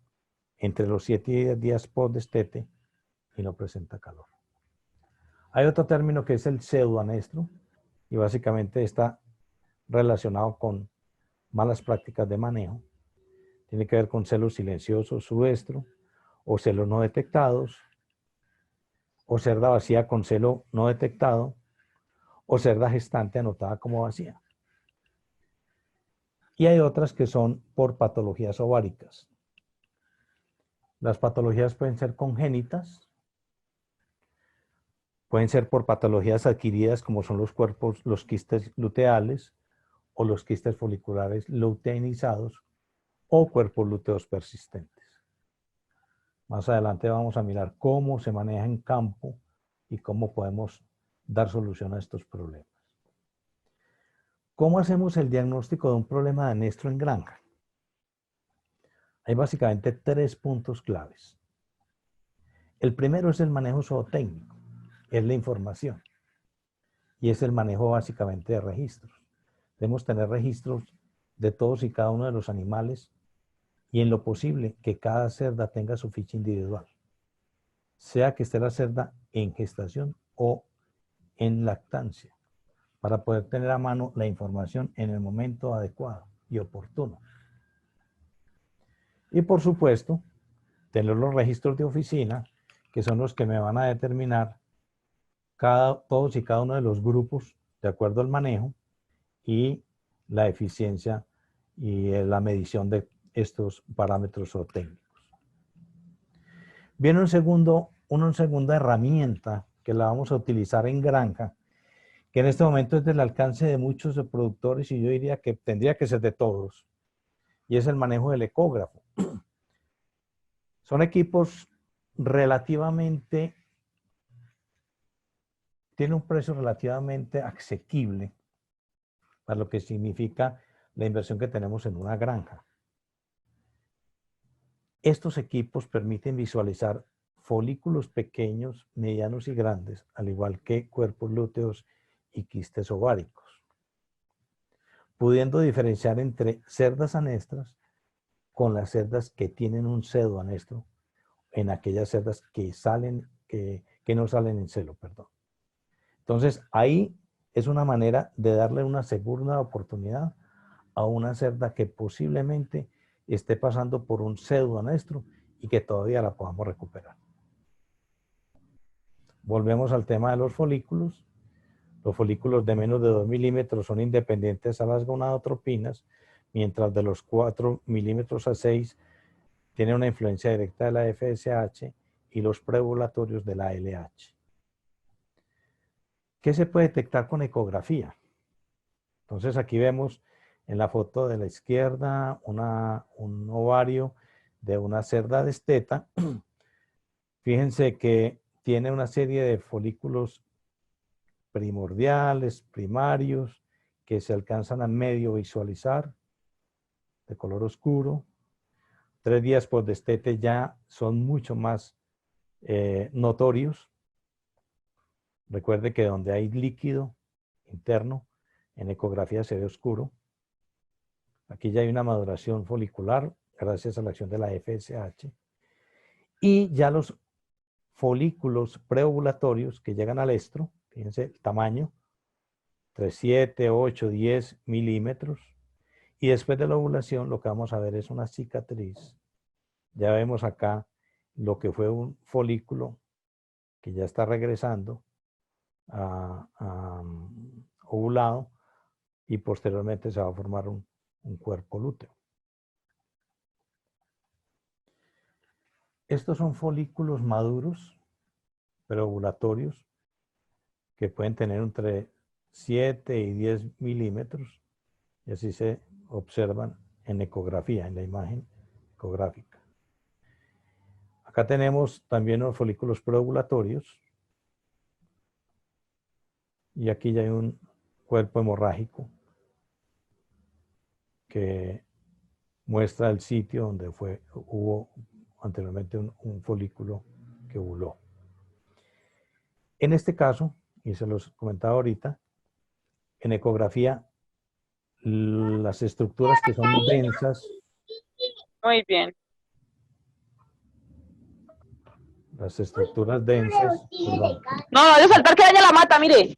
entre los 7 y 10 días post destete y no presenta calor. Hay otro término que es el pseudoanestro, y básicamente está relacionado con malas prácticas de manejo. Tiene que ver con celos silenciosos, subestro, o celos no detectados, o cerda vacía con celo no detectado, o cerda gestante anotada como vacía. Y hay otras que son por patologías ováricas. Las patologías pueden ser congénitas, pueden ser por patologías adquiridas como son los quistes luteales o los quistes foliculares luteinizados o cuerpos lúteos persistentes. Más adelante vamos a mirar cómo se maneja en campo y cómo podemos dar solución a estos problemas. ¿Cómo hacemos el diagnóstico de un problema de anestro en granja? Hay básicamente 3 puntos claves. El primero es el manejo zootécnico, es la información, y es el manejo básicamente de registros. Debemos tener registros de todos y cada uno de los animales y en lo posible que cada cerda tenga su ficha individual, sea que esté la cerda en gestación o en lactancia, para poder tener a mano la información en el momento adecuado y oportuno. Y por supuesto, tener los registros de oficina, que son los que me van a determinar todos y cada uno de los grupos de acuerdo al manejo y la eficiencia y la medición de estos parámetros zootécnicos. Viene una segunda herramienta que la vamos a utilizar en granja, que en este momento es del alcance de muchos productores y yo diría que tendría que ser de todos, y es el manejo del ecógrafo. Son equipos relativamente, tienen un precio relativamente asequible para lo que significa la inversión que tenemos en una granja. Estos equipos permiten visualizar folículos pequeños, medianos y grandes, al igual que cuerpos lúteos y quistes ováricos, pudiendo diferenciar entre cerdas anestras con las cerdas que tienen un pseudoanestro, en aquellas cerdas que no salen en celo, perdón. Entonces, ahí es una manera de darle una segunda oportunidad a una cerda que posiblemente esté pasando por un pseudoanestro y que todavía la podamos recuperar. Volvemos al tema de los folículos. Los folículos de menos de 2 milímetros son independientes a las gonadotropinas, mientras de los 4 milímetros a 6 tienen una influencia directa de la FSH y los preovulatorios de la LH. ¿Qué se puede detectar con ecografía? Entonces aquí vemos en la foto de la izquierda un ovario de una cerda desteta. Fíjense que tiene una serie de folículos primordiales, primarios, que se alcanzan a medio visualizar, de color oscuro. 3 días por destete ya son mucho más notorios. Recuerde que donde hay líquido interno, en ecografía se ve oscuro. Aquí ya hay una maduración folicular gracias a la acción de la FSH. Y ya los folículos preovulatorios que llegan al estro, fíjense el tamaño, 3, 7, 8, 10 milímetros, y después de la ovulación lo que vamos a ver es una cicatriz. Ya vemos acá lo que fue un folículo que ya está regresando a ovulado, y posteriormente se va a formar un cuerpo lúteo. Estos son folículos maduros, preovulatorios, que pueden tener entre 7 y 10 milímetros, y así se observan en ecografía, en la imagen ecográfica. Acá tenemos también los folículos preovulatorios, y aquí ya hay un cuerpo hemorrágico que muestra el sitio donde hubo anteriormente un folículo que ovuló. En este caso, y se los comentaba ahorita, en ecografía, las estructuras que son densas, Muy bien. las estructuras densas, perdón, No, no, de saltar que daña la mata, mire.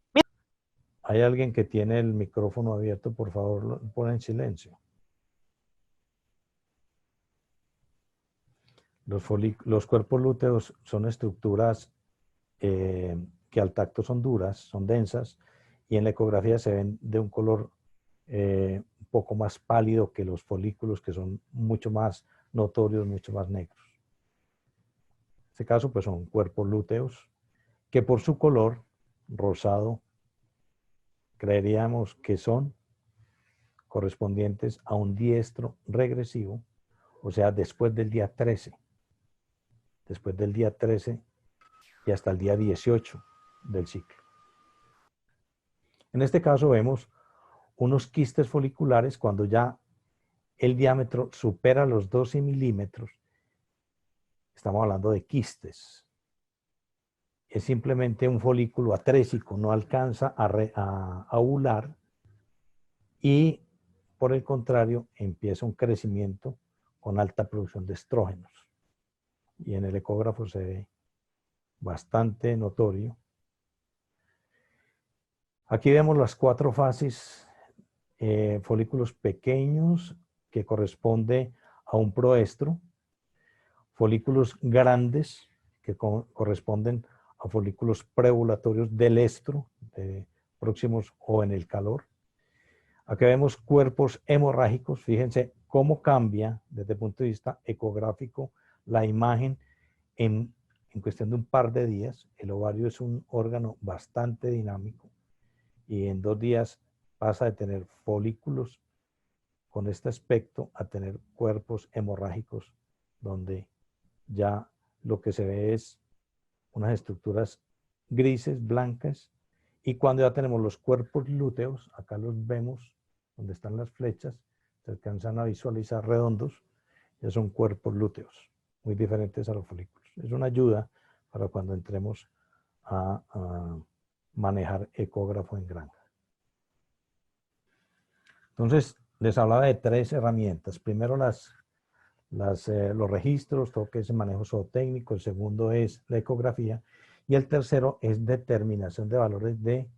hay alguien que tiene el micrófono abierto, por favor, lo pone en silencio. Los cuerpos lúteos son estructuras que al tacto son duras, son densas, y en la ecografía se ven de un color un poco más pálido que los folículos, que son mucho más notorios, mucho más negros. En este caso, pues son cuerpos lúteos que por su color rosado creeríamos que son correspondientes a un diestro regresivo, o sea, después del día 13. Después del día 13 y hasta el día 18 del ciclo. En este caso vemos unos quistes foliculares cuando ya el diámetro supera los 12 milímetros. Estamos hablando de quistes. Es simplemente un folículo atrésico, no alcanza a ovular, y por el contrario empieza un crecimiento con alta producción de estrógenos. Y en el ecógrafo se ve bastante notorio. Aquí vemos las 4 fases, folículos pequeños que corresponde a un proestro, folículos grandes que corresponden a folículos preovulatorios del estro, próximos o en el calor. Aquí vemos cuerpos hemorrágicos. Fíjense cómo cambia desde el punto de vista ecográfico la imagen en cuestión de un par de días. El ovario es un órgano bastante dinámico y en 2 días pasa de tener folículos con este aspecto a tener cuerpos hemorrágicos, donde ya lo que se ve es unas estructuras grises, blancas, y cuando ya tenemos los cuerpos lúteos, acá los vemos, donde están las flechas, se alcanzan a visualizar redondos, ya son cuerpos lúteos, muy diferentes a los folículos. Es una ayuda para cuando entremos a manejar ecógrafo en granja. Entonces, les hablaba de 3 herramientas. Primero los registros, todo que es el manejo zootécnico. El segundo es la ecografía. Y el tercero es determinación de valores de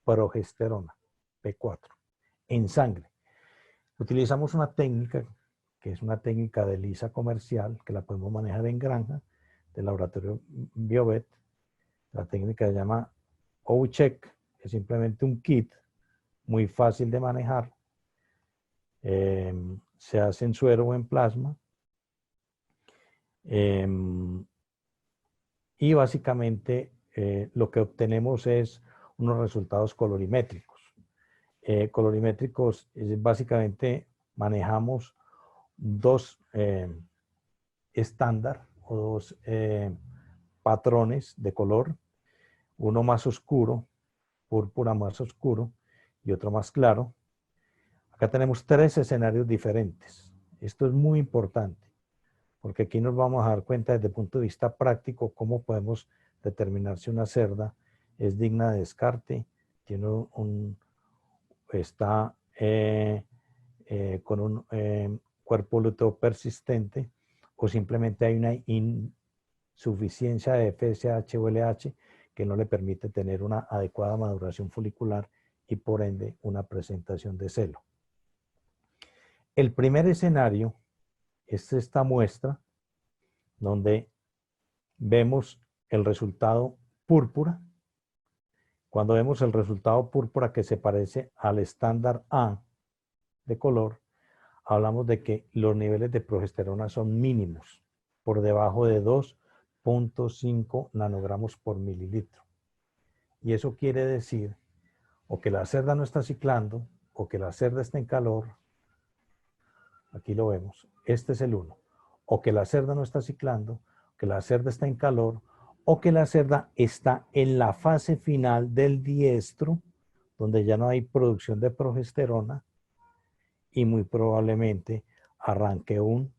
progesterona, P4, en sangre. Utilizamos una técnica, que es una técnica de ELISA comercial, que la podemos manejar en granja, del laboratorio Biovet. La técnica se llama O-Check, es simplemente un kit muy fácil de manejar. Se hace en suero o en plasma. Y básicamente lo que obtenemos es unos resultados colorimétricos. Colorimétricos básicamente manejamos 2 estándar o 2 patrones de color, uno más oscuro, púrpura más oscuro, y otro más claro. Acá tenemos 3 escenarios diferentes. Esto es muy importante, porque aquí nos vamos a dar cuenta desde el punto de vista práctico cómo podemos determinar si una cerda es digna de descarte, tiene está con un cuerpo lúteo persistente, o simplemente hay una insuficiencia de FSH o LH que no le permite tener una adecuada maduración folicular y por ende una presentación de celo. El primer escenario es esta muestra donde vemos el resultado púrpura. Cuando vemos el resultado púrpura que se parece al estándar A de color, hablamos de que los niveles de progesterona son mínimos, por debajo de 2.5 nanogramos por mililitro. Y eso quiere decir o que la cerda no está ciclando, o que la cerda está en calor. Aquí lo vemos. Este es el 1. O que la cerda no está ciclando, que la cerda está en calor, o que la cerda está en la fase final del diestro, donde ya no hay producción de progesterona, y muy probablemente arranque un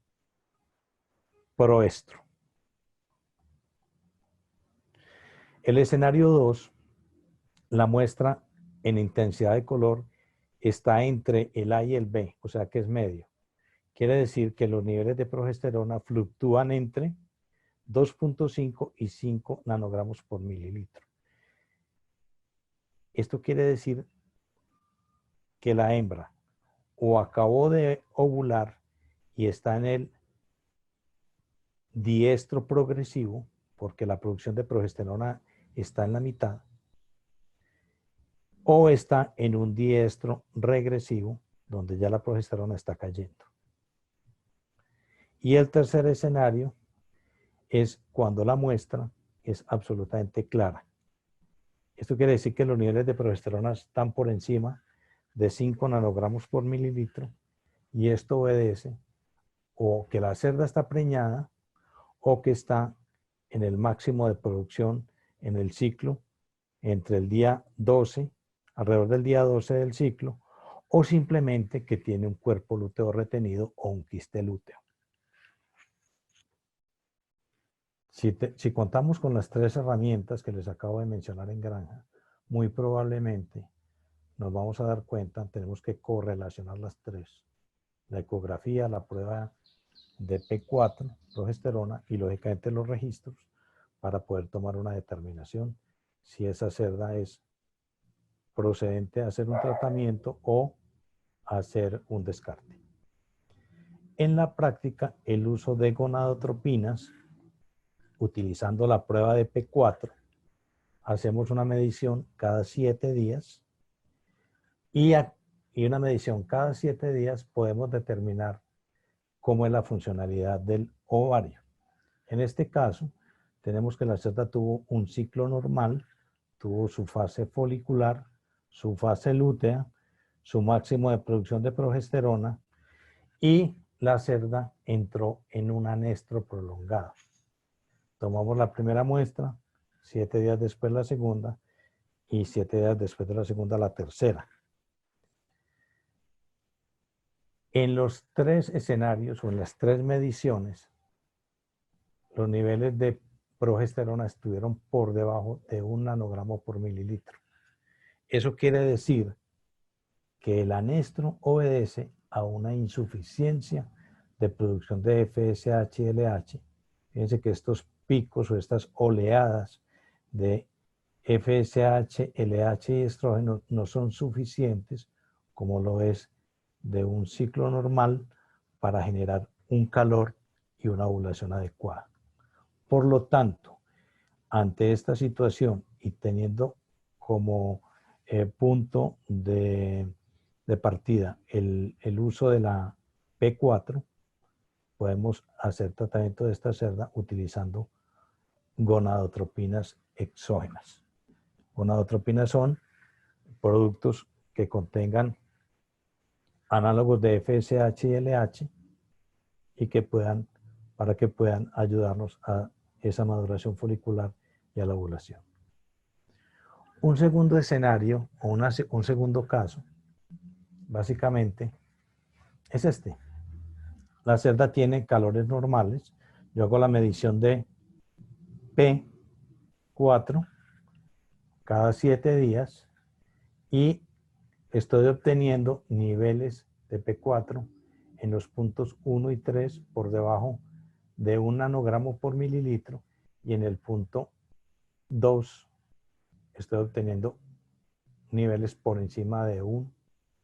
proestro. El escenario 2, la muestra en intensidad de color está entre el A y el B, o sea que es medio. Quiere decir que los niveles de progesterona fluctúan entre 2.5 y 5 nanogramos por mililitro. Esto quiere decir que la hembra o acabó de ovular y está en el diestro progresivo, porque la producción de progesterona está en la mitad, o está en un diestro regresivo, donde ya la progesterona está cayendo. Y el tercer escenario es cuando la muestra es absolutamente clara. Esto quiere decir que los niveles de progesterona están por encima de 5 nanogramos por mililitro, y esto obedece o que la cerda está preñada o que está en el máximo de producción en el ciclo entre el día 12, alrededor del día 12 del ciclo, o simplemente que tiene un cuerpo lúteo retenido o un quiste lúteo. Si contamos con las 3 herramientas que les acabo de mencionar en granja, muy probablemente nos vamos a dar cuenta, tenemos que correlacionar las 3. La ecografía, la prueba de P4, progesterona, y lógicamente los registros, para poder tomar una determinación si esa cerda es procedente a hacer un tratamiento o hacer un descarte. En la práctica, el uso de gonadotropinas, utilizando la prueba de P4, hacemos una medición cada 7 días y una medición cada 7 días podemos determinar cómo es la funcionalidad del ovario. En este caso, tenemos que la cerda tuvo un ciclo normal, tuvo su fase folicular, su fase lútea, su máximo de producción de progesterona y la cerda entró en un anestro prolongado. Tomamos la primera muestra, 7 días después la segunda y 7 días después de la segunda la tercera. En los 3 escenarios o en las 3 mediciones, los niveles de progesterona estuvieron por debajo de 1 nanogramo por mililitro. Eso quiere decir que el anestro obedece a una insuficiencia de producción de FSH y LH. Fíjense que estos picos o estas oleadas de FSH, LH y estrógeno no son suficientes, como lo es de un ciclo normal, para generar un calor y una ovulación adecuada. Por lo tanto, ante esta situación y teniendo como punto de partida el uso de la P4, podemos hacer tratamiento de esta cerda utilizando gonadotropinas exógenas. Gonadotropinas son productos que contengan análogos de FSH y LH y que para que puedan ayudarnos a esa maduración folicular y a la ovulación. Un segundo escenario o un segundo caso, básicamente, es este. La cerda tiene calores normales. Yo hago la medición de P4 cada 7 días y estoy obteniendo niveles de P4 en los puntos 1 y 3 por debajo de 1 nanogramo por mililitro y en el punto 2 estoy obteniendo niveles por encima de 1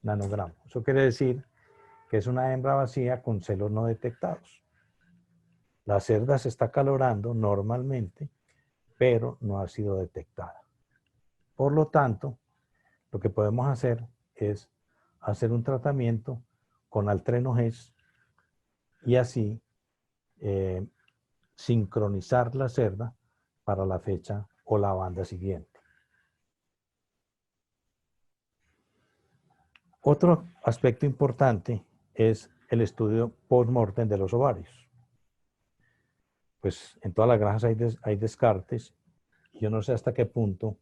nanogramo. Eso quiere decir que es una hembra vacía con celos no detectados. La cerda se está calorando normalmente, pero no ha sido detectada. Por lo tanto, lo que podemos hacer es hacer un tratamiento con Altreno-GES y así sincronizar la cerda para la fecha o la banda siguiente. Otro aspecto importante es el estudio post-mortem de los ovarios. Pues en todas las granjas hay descartes y yo no sé hasta qué punto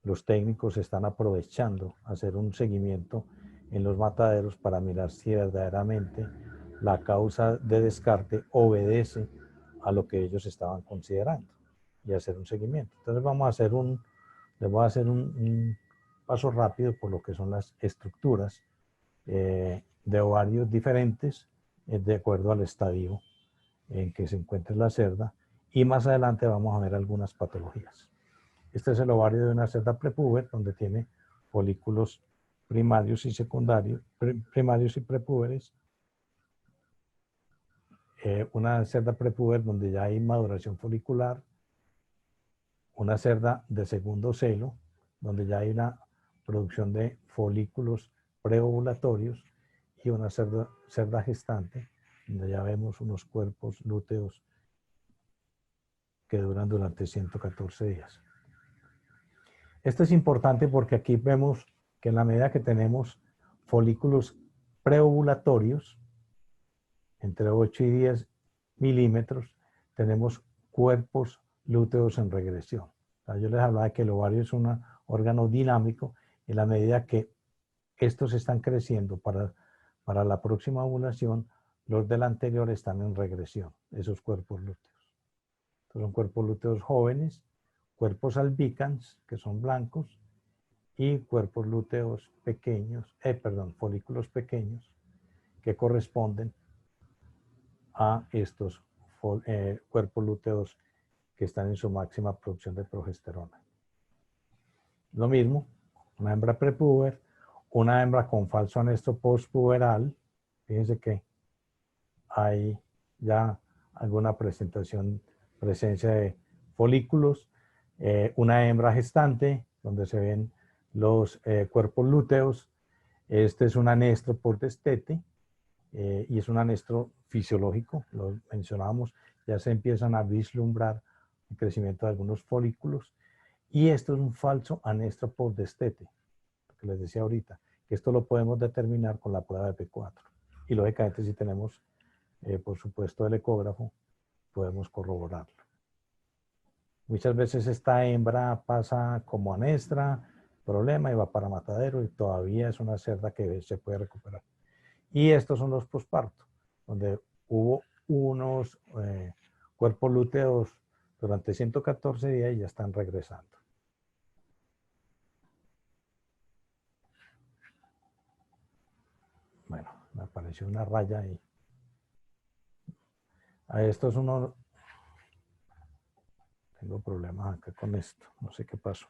los técnicos están aprovechando hacer un seguimiento en los mataderos para mirar si verdaderamente la causa de descarte obedece a lo que ellos estaban considerando y hacer un seguimiento. Entonces les voy a hacer un paso rápido por lo que son las estructuras de ovarios diferentes de acuerdo al estadio en que se encuentre la cerda y más adelante vamos a ver algunas patologías. Este es el ovario de una cerda prepúber donde tiene folículos primarios y secundarios, primarios y prepúberes. Una cerda prepúber donde ya hay maduración folicular. Una cerda de segundo celo donde ya hay una producción de folículos preovulatorios y una cerda gestante donde ya vemos unos cuerpos lúteos que duran durante 114 días. Esto es importante porque aquí vemos que en la medida que tenemos folículos preovulatorios, entre 8 y 10 milímetros, tenemos cuerpos lúteos en regresión. O sea, yo les hablaba de que el ovario es un órgano dinámico y en la medida que estos están creciendo para la próxima ovulación, los del anterior están en regresión, esos cuerpos lúteos. Estos son cuerpos lúteos jóvenes, cuerpos albicans, que son blancos, y cuerpos lúteos pequeños, folículos pequeños, que corresponden a estos cuerpos lúteos que están en su máxima producción de progesterona. Lo mismo, una hembra prepúber, una hembra con falso anestro postpuberal, fíjense que hay ya alguna presencia de folículos, una hembra gestante, donde se ven los cuerpos lúteos. Este es un anestro por destete y es un anestro fisiológico, lo mencionábamos, ya se empiezan a vislumbrar el crecimiento de algunos folículos. Y esto es un falso anestro por destete, lo que les decía ahorita, que esto lo podemos determinar con la prueba de P4. Y lógicamente si tenemos, por supuesto, el ecógrafo, podemos corroborarlo. Muchas veces esta hembra pasa como anestra, problema, y va para matadero y todavía es una cerda que se puede recuperar. Y estos son los posparto, donde hubo unos cuerpos lúteos durante 114 días y ya están regresando. Bueno, me apareció una raya ahí. Esto es uno... Tengo problemas acá con esto, no sé qué pasó.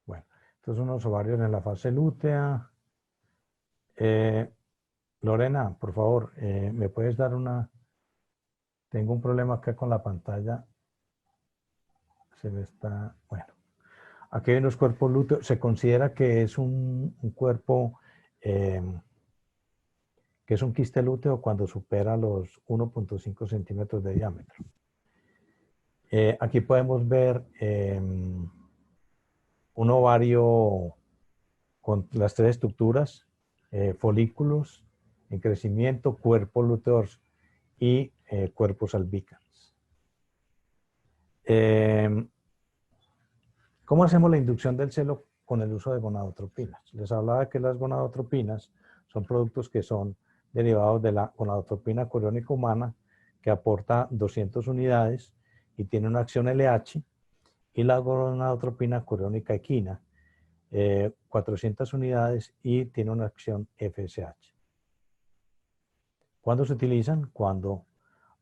Bueno, estos son unos ovarios en la fase lútea. Lorena, por favor, ¿me puedes dar una... Tengo un problema acá con la pantalla. Se me está... Bueno, aquí hay unos cuerpos lúteos. Se considera que es un cuerpo... que es un quiste lúteo cuando supera los 1.5 centímetros de diámetro. Aquí podemos ver un ovario con las tres estructuras, folículos en crecimiento, cuerpos lúteos y cuerpos albicans. ¿Cómo hacemos la inducción del celo con el uso de gonadotropinas? Les hablaba que las gonadotropinas son productos que son derivados de la gonadotropina coriónica humana, que aporta 200 unidades y tiene una acción LH, y la gonadotropina coriónica equina, 400 unidades y tiene una acción FSH. ¿Cuándo se utilizan? Cuando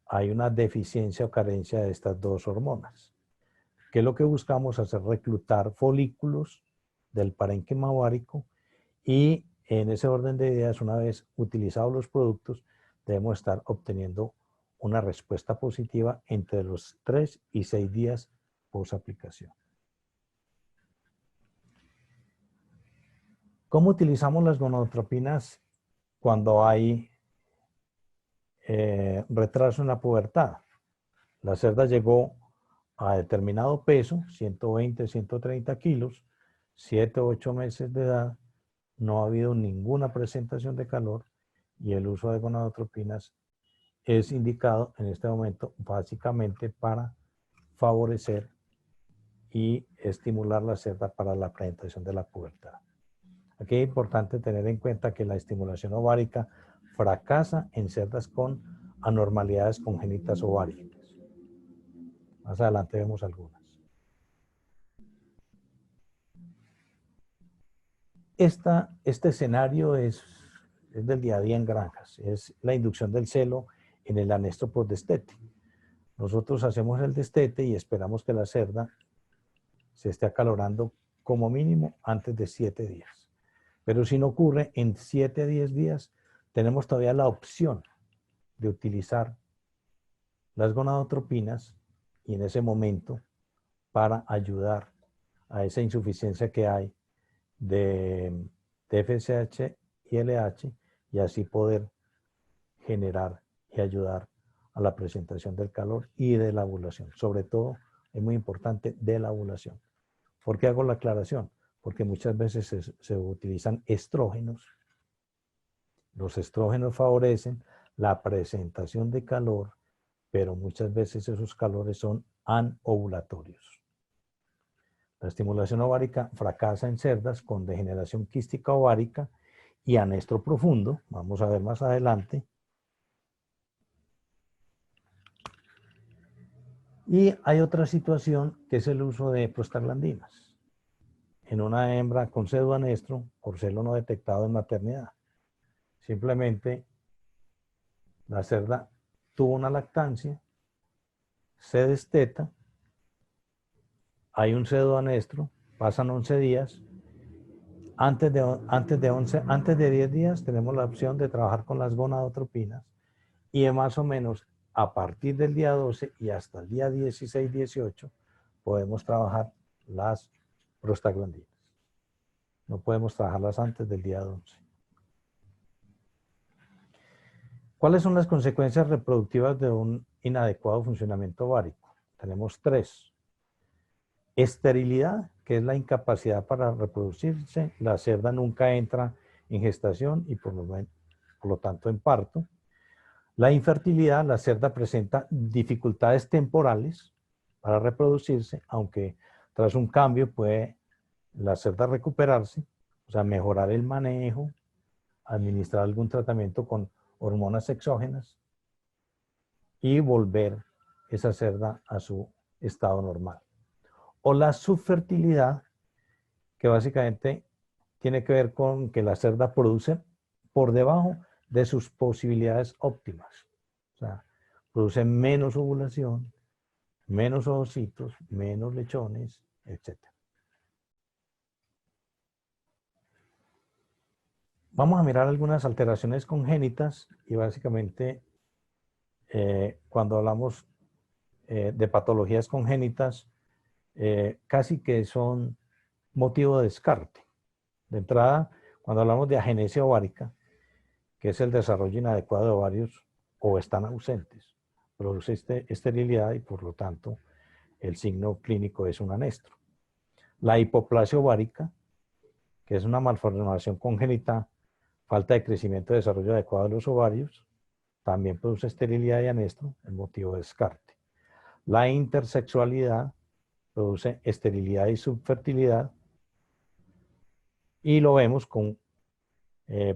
hay una deficiencia o carencia de estas dos hormonas. ¿Qué es lo que buscamos? Hacer reclutar folículos del parénquima ovárico y en ese orden de ideas, una vez utilizados los productos, debemos estar obteniendo una respuesta positiva entre los 3 y 6 días post aplicación. ¿Cómo utilizamos las gonadotropinas cuando hay retraso en la pubertad? La cerda llegó a determinado peso, 120, 130 kilos, 7 o 8 meses de edad, no ha habido ninguna presentación de calor y el uso de gonadotropinas es indicado en este momento básicamente para favorecer y estimular la cerda para la presentación de la pubertad. Aquí es importante tener en cuenta que la estimulación ovárica fracasa en cerdas con anormalidades congénitas ováricas. Más adelante vemos algunas. Este escenario es del día a día en granjas, es la inducción del celo en el anestro postdestete. Nosotros hacemos el destete y esperamos que la cerda se esté acalorando como mínimo antes de 7 días. Pero si no ocurre en 7 a 10 días, tenemos todavía la opción de utilizar las gonadotropinas y en ese momento para ayudar a esa insuficiencia que hay de FSH y LH y así poder generar y ayudar a la presentación del calor y de la ovulación. Sobre todo, es muy importante de la ovulación. ¿Por qué hago la aclaración? Porque muchas veces se utilizan estrógenos. Los estrógenos favorecen la presentación de calor, pero muchas veces esos calores son anovulatorios. La estimulación ovárica fracasa en cerdas con degeneración quística ovárica y anestro profundo. Vamos a ver más adelante. Y hay otra situación que es el uso de prostaglandinas en una hembra con pseudoanestro por celo no detectado en maternidad. Simplemente la cerda tuvo una lactancia, se desteta, hay un pseudoanestro, pasan 11 días. Antes de 10 días tenemos la opción de trabajar con las gonadotropinas y más o menos a partir del día 12 y hasta el día 16, 18 podemos trabajar las prostaglandinas. No podemos trabajarlas antes del día 11. ¿Cuáles son las consecuencias reproductivas de un inadecuado funcionamiento ovárico? Tenemos 3. Esterilidad, que es la incapacidad para reproducirse. La cerda nunca entra en gestación y por lo tanto en parto. La infertilidad, la cerda presenta dificultades temporales para reproducirse, aunque tras un cambio puede la cerda recuperarse, o sea, mejorar el manejo, administrar algún tratamiento con hormonas exógenas y volver esa cerda a su estado normal. O la subfertilidad, que básicamente tiene que ver con que la cerda produce por debajo de sus posibilidades óptimas. O sea, produce menos ovulación, menos ovocitos, menos lechones, etc. Vamos a mirar algunas alteraciones congénitas y básicamente cuando hablamos de patologías congénitas, casi que son motivo de descarte. De entrada, cuando hablamos de agenesia ovárica, que es el desarrollo inadecuado de ovarios o están ausentes, produce esterilidad y por lo tanto el signo clínico es un anestro. La hipoplasia ovárica, que es una malformación congénita, falta de crecimiento y desarrollo adecuado de los ovarios, también produce esterilidad y anestro, el motivo de descarte. La intersexualidad produce esterilidad y subfertilidad y lo vemos con,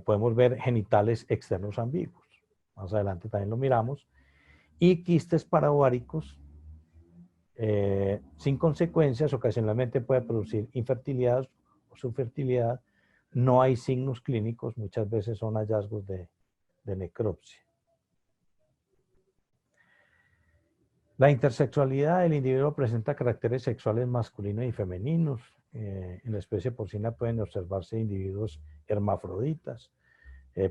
podemos ver genitales externos ambiguos. Más adelante también lo miramos. Y quistes paraováricos sin consecuencias, ocasionalmente puede producir infertilidad o subfertilidad. No hay signos clínicos, muchas veces son hallazgos de necropsia. La intersexualidad del individuo presenta caracteres sexuales masculinos y femeninos. En la especie porcina pueden observarse individuos hermafroditas,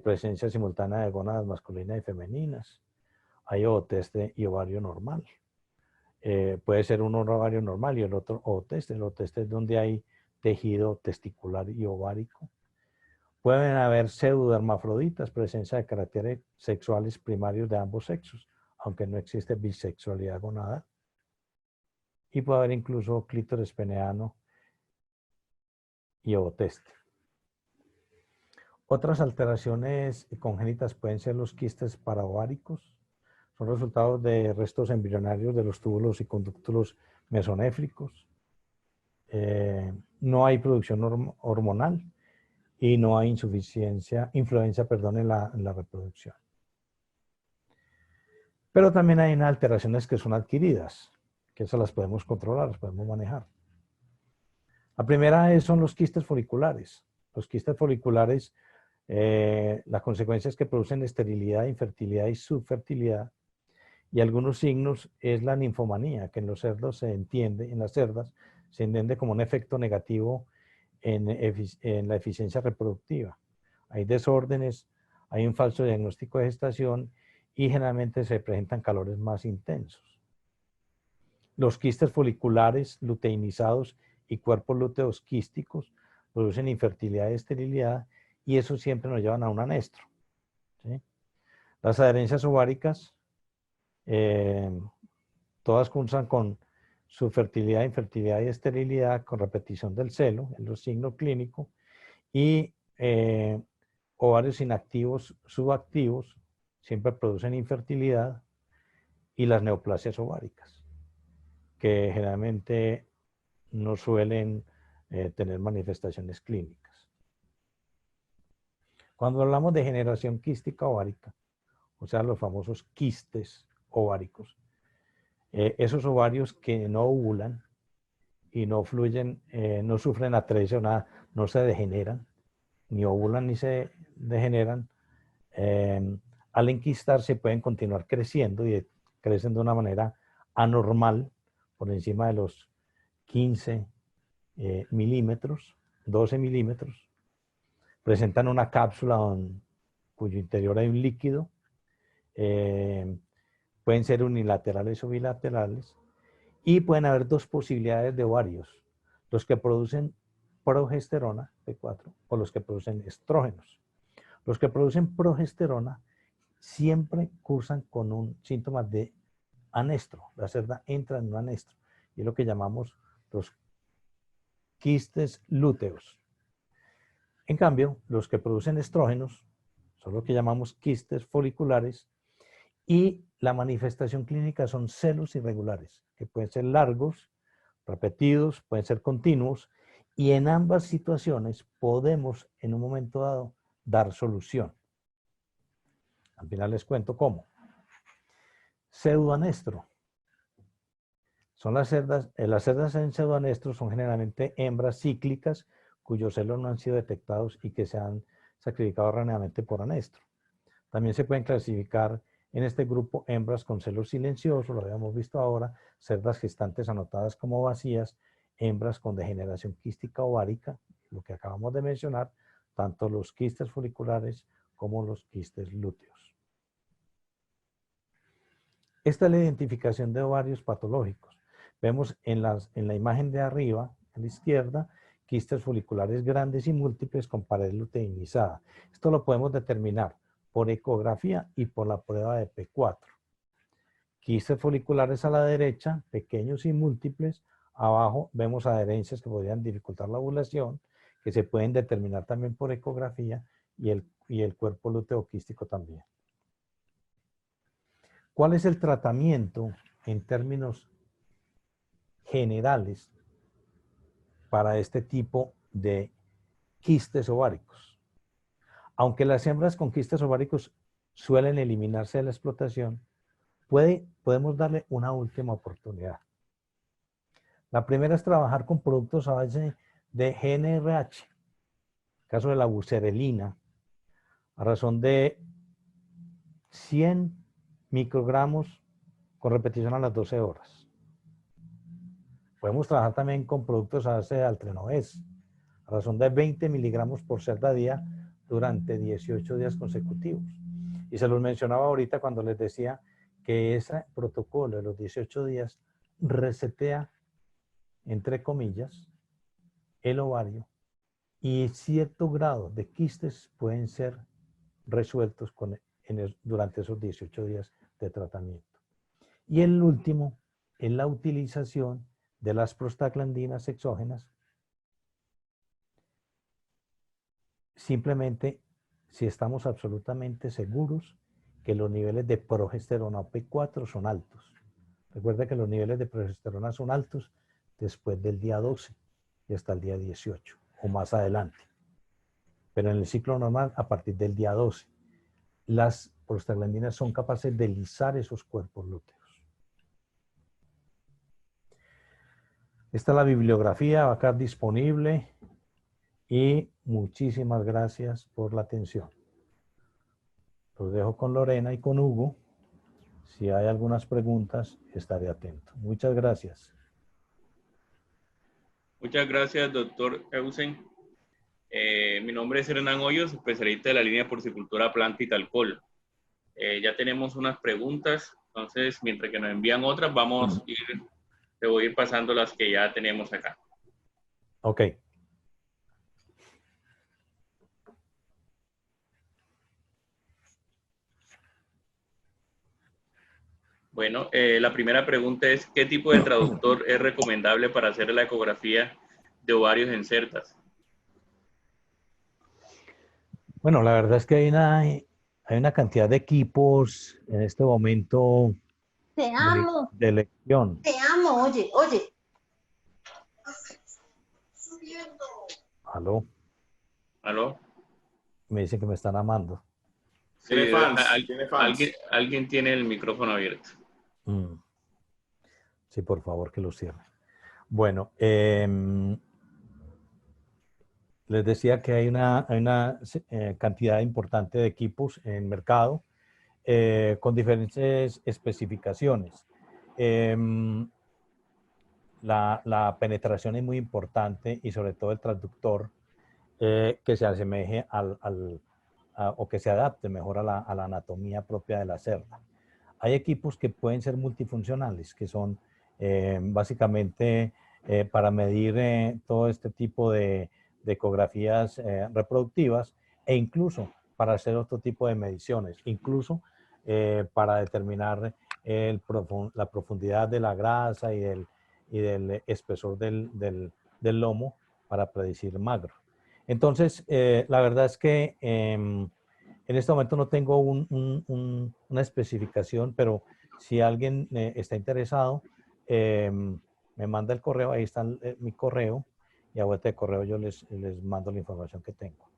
presencia simultánea de gónadas masculinas y femeninas. Hay ooteste y ovario normal. Puede ser un ovario normal y el otro ooteste. El ooteste es donde hay tejido testicular y ovárico. Pueden haber pseudohermafroditas, presencia de caracteres sexuales primarios de ambos sexos, aunque no existe bisexualidad gonadal. Y puede haber incluso clítoris peneano y ooteste. Otras alteraciones congénitas pueden ser los quistes paraováricos. Son resultados de restos embrionarios de los túbulos y conductos mesonéfricos. No hay producción hormonal y no hay influencia en la reproducción. Pero también hay unas alteraciones que son adquiridas, que esas las podemos controlar, las podemos manejar. La primera son los quistes foliculares. Los quistes foliculares, la consecuencia es que producen esterilidad, infertilidad y subfertilidad. Y algunos signos es la ninfomanía, que en los cerdos se entiende, en las cerdas, se entiende como un efecto negativo en la eficiencia reproductiva. Hay desórdenes, hay un falso diagnóstico de gestación y generalmente se presentan calores más intensos. Los quistes foliculares luteinizados y cuerpos lúteos quísticos producen infertilidad y esterilidad y eso siempre nos llevan a un anestro, ¿sí? Las adherencias ováricas, todas cursan con su fertilidad, infertilidad y esterilidad con repetición del celo, en los signos clínicos, y ovarios inactivos, subactivos, siempre producen infertilidad, y las neoplasias ováricas, que generalmente no suelen tener manifestaciones clínicas. Cuando hablamos de generación quística ovárica, o sea, los famosos quistes ováricos, esos ovarios que no ovulan y no fluyen, no sufren atresia o nada, no se degeneran, ni ovulan ni se degeneran, al enquistarse pueden continuar creciendo y crecen de una manera anormal por encima de los 15 milímetros, 12 milímetros. Presentan una cápsula cuyo interior hay un líquido. Pueden ser unilaterales o bilaterales. Y pueden haber dos posibilidades de ovarios. Los que producen progesterona, P4, o los que producen estrógenos. Los que producen progesterona siempre cursan con un síntoma de anestro. La cerda entra en un anestro. Y es lo que llamamos los quistes lúteos. En cambio, los que producen estrógenos son lo que llamamos quistes foliculares y la manifestación clínica son celos irregulares, que pueden ser largos, repetidos, pueden ser continuos y en ambas situaciones podemos en un momento dado dar solución. Al final les cuento cómo. Pseudoanestro. Son las cerdas en pseudoanestro son generalmente hembras cíclicas cuyos celos no han sido detectados y que se han sacrificado erróneamente por anestro. También se pueden clasificar en este grupo hembras con celos silenciosos, lo habíamos visto ahora, cerdas gestantes anotadas como vacías, hembras con degeneración quística ovárica, lo que acabamos de mencionar, tanto los quistes foliculares como los quistes lúteos. Esta es la identificación de ovarios patológicos. Vemos en la imagen de arriba, a la izquierda, quistes foliculares grandes y múltiples con pared luteinizada. Esto lo podemos determinar por ecografía y por la prueba de P4. Quistes foliculares a la derecha, pequeños y múltiples. Abajo vemos adherencias que podrían dificultar la ovulación, que se pueden determinar también por ecografía y el cuerpo lúteo quístico también. ¿Cuál es el tratamiento en términos generales para este tipo de quistes ováricos? Aunque las hembras con quistes ováricos suelen eliminarse de la explotación, podemos darle una última oportunidad. La primera es trabajar con productos a base de GnRH, el caso de la buserelina, a razón de 100 microgramos con repetición a las 12 horas. Podemos trabajar también con productos a base de Altrenoves, a razón de 20 miligramos por cerda día durante 18 días consecutivos. Y se los mencionaba ahorita cuando les decía que ese protocolo de los 18 días resetea, entre comillas, el ovario y cierto grado de quistes pueden ser resueltos durante esos 18 días de tratamiento. Y el último es la utilización de las prostaglandinas exógenas, simplemente si estamos absolutamente seguros que los niveles de progesterona P4 son altos. Recuerda que los niveles de progesterona son altos después del día 12 y hasta el día 18 o más adelante. Pero en el ciclo normal, a partir del día 12, las prostaglandinas son capaces de lisar esos cuerpos lúteos. Esta es la bibliografía, va a quedar disponible y muchísimas gracias por la atención. Los dejo con Lorena y con Hugo. Si hay algunas preguntas, estaré atento. Muchas gracias. Muchas gracias, doctor Eusen. Mi nombre es Hernán Hoyos, especialista de la línea de porcicultura planta y talcol. Ya tenemos unas preguntas, entonces mientras que nos envían otras, te voy a ir pasando las que ya tenemos acá. Ok. Bueno, la primera pregunta es, ¿qué tipo de traductor es recomendable para hacer la ecografía de ovarios en cerdas? Bueno, la verdad es que hay una cantidad de equipos en este momento Te amo. de elección. Te amo, oye, oye. ¿Aló? ¿Aló? Me dicen que me están amando. Sí, alguien tiene el micrófono abierto. Sí, por favor, que lo cierre. Bueno, les decía que hay una cantidad importante de equipos en el mercado con diferentes especificaciones. La penetración es muy importante y sobre todo el transductor que se asemeje o que se adapte mejor a la anatomía propia de la cerda. Hay equipos que pueden ser multifuncionales, que son básicamente para medir todo este tipo de ecografías reproductivas e incluso para hacer otro tipo de mediciones, incluso para determinar la profundidad de la grasa y del espesor del lomo para predecir magro. Entonces, la verdad es que en este momento no tengo una especificación, pero si alguien está interesado, me manda el correo, ahí está mi correo, y a vuelta de correo yo les mando la información que tengo.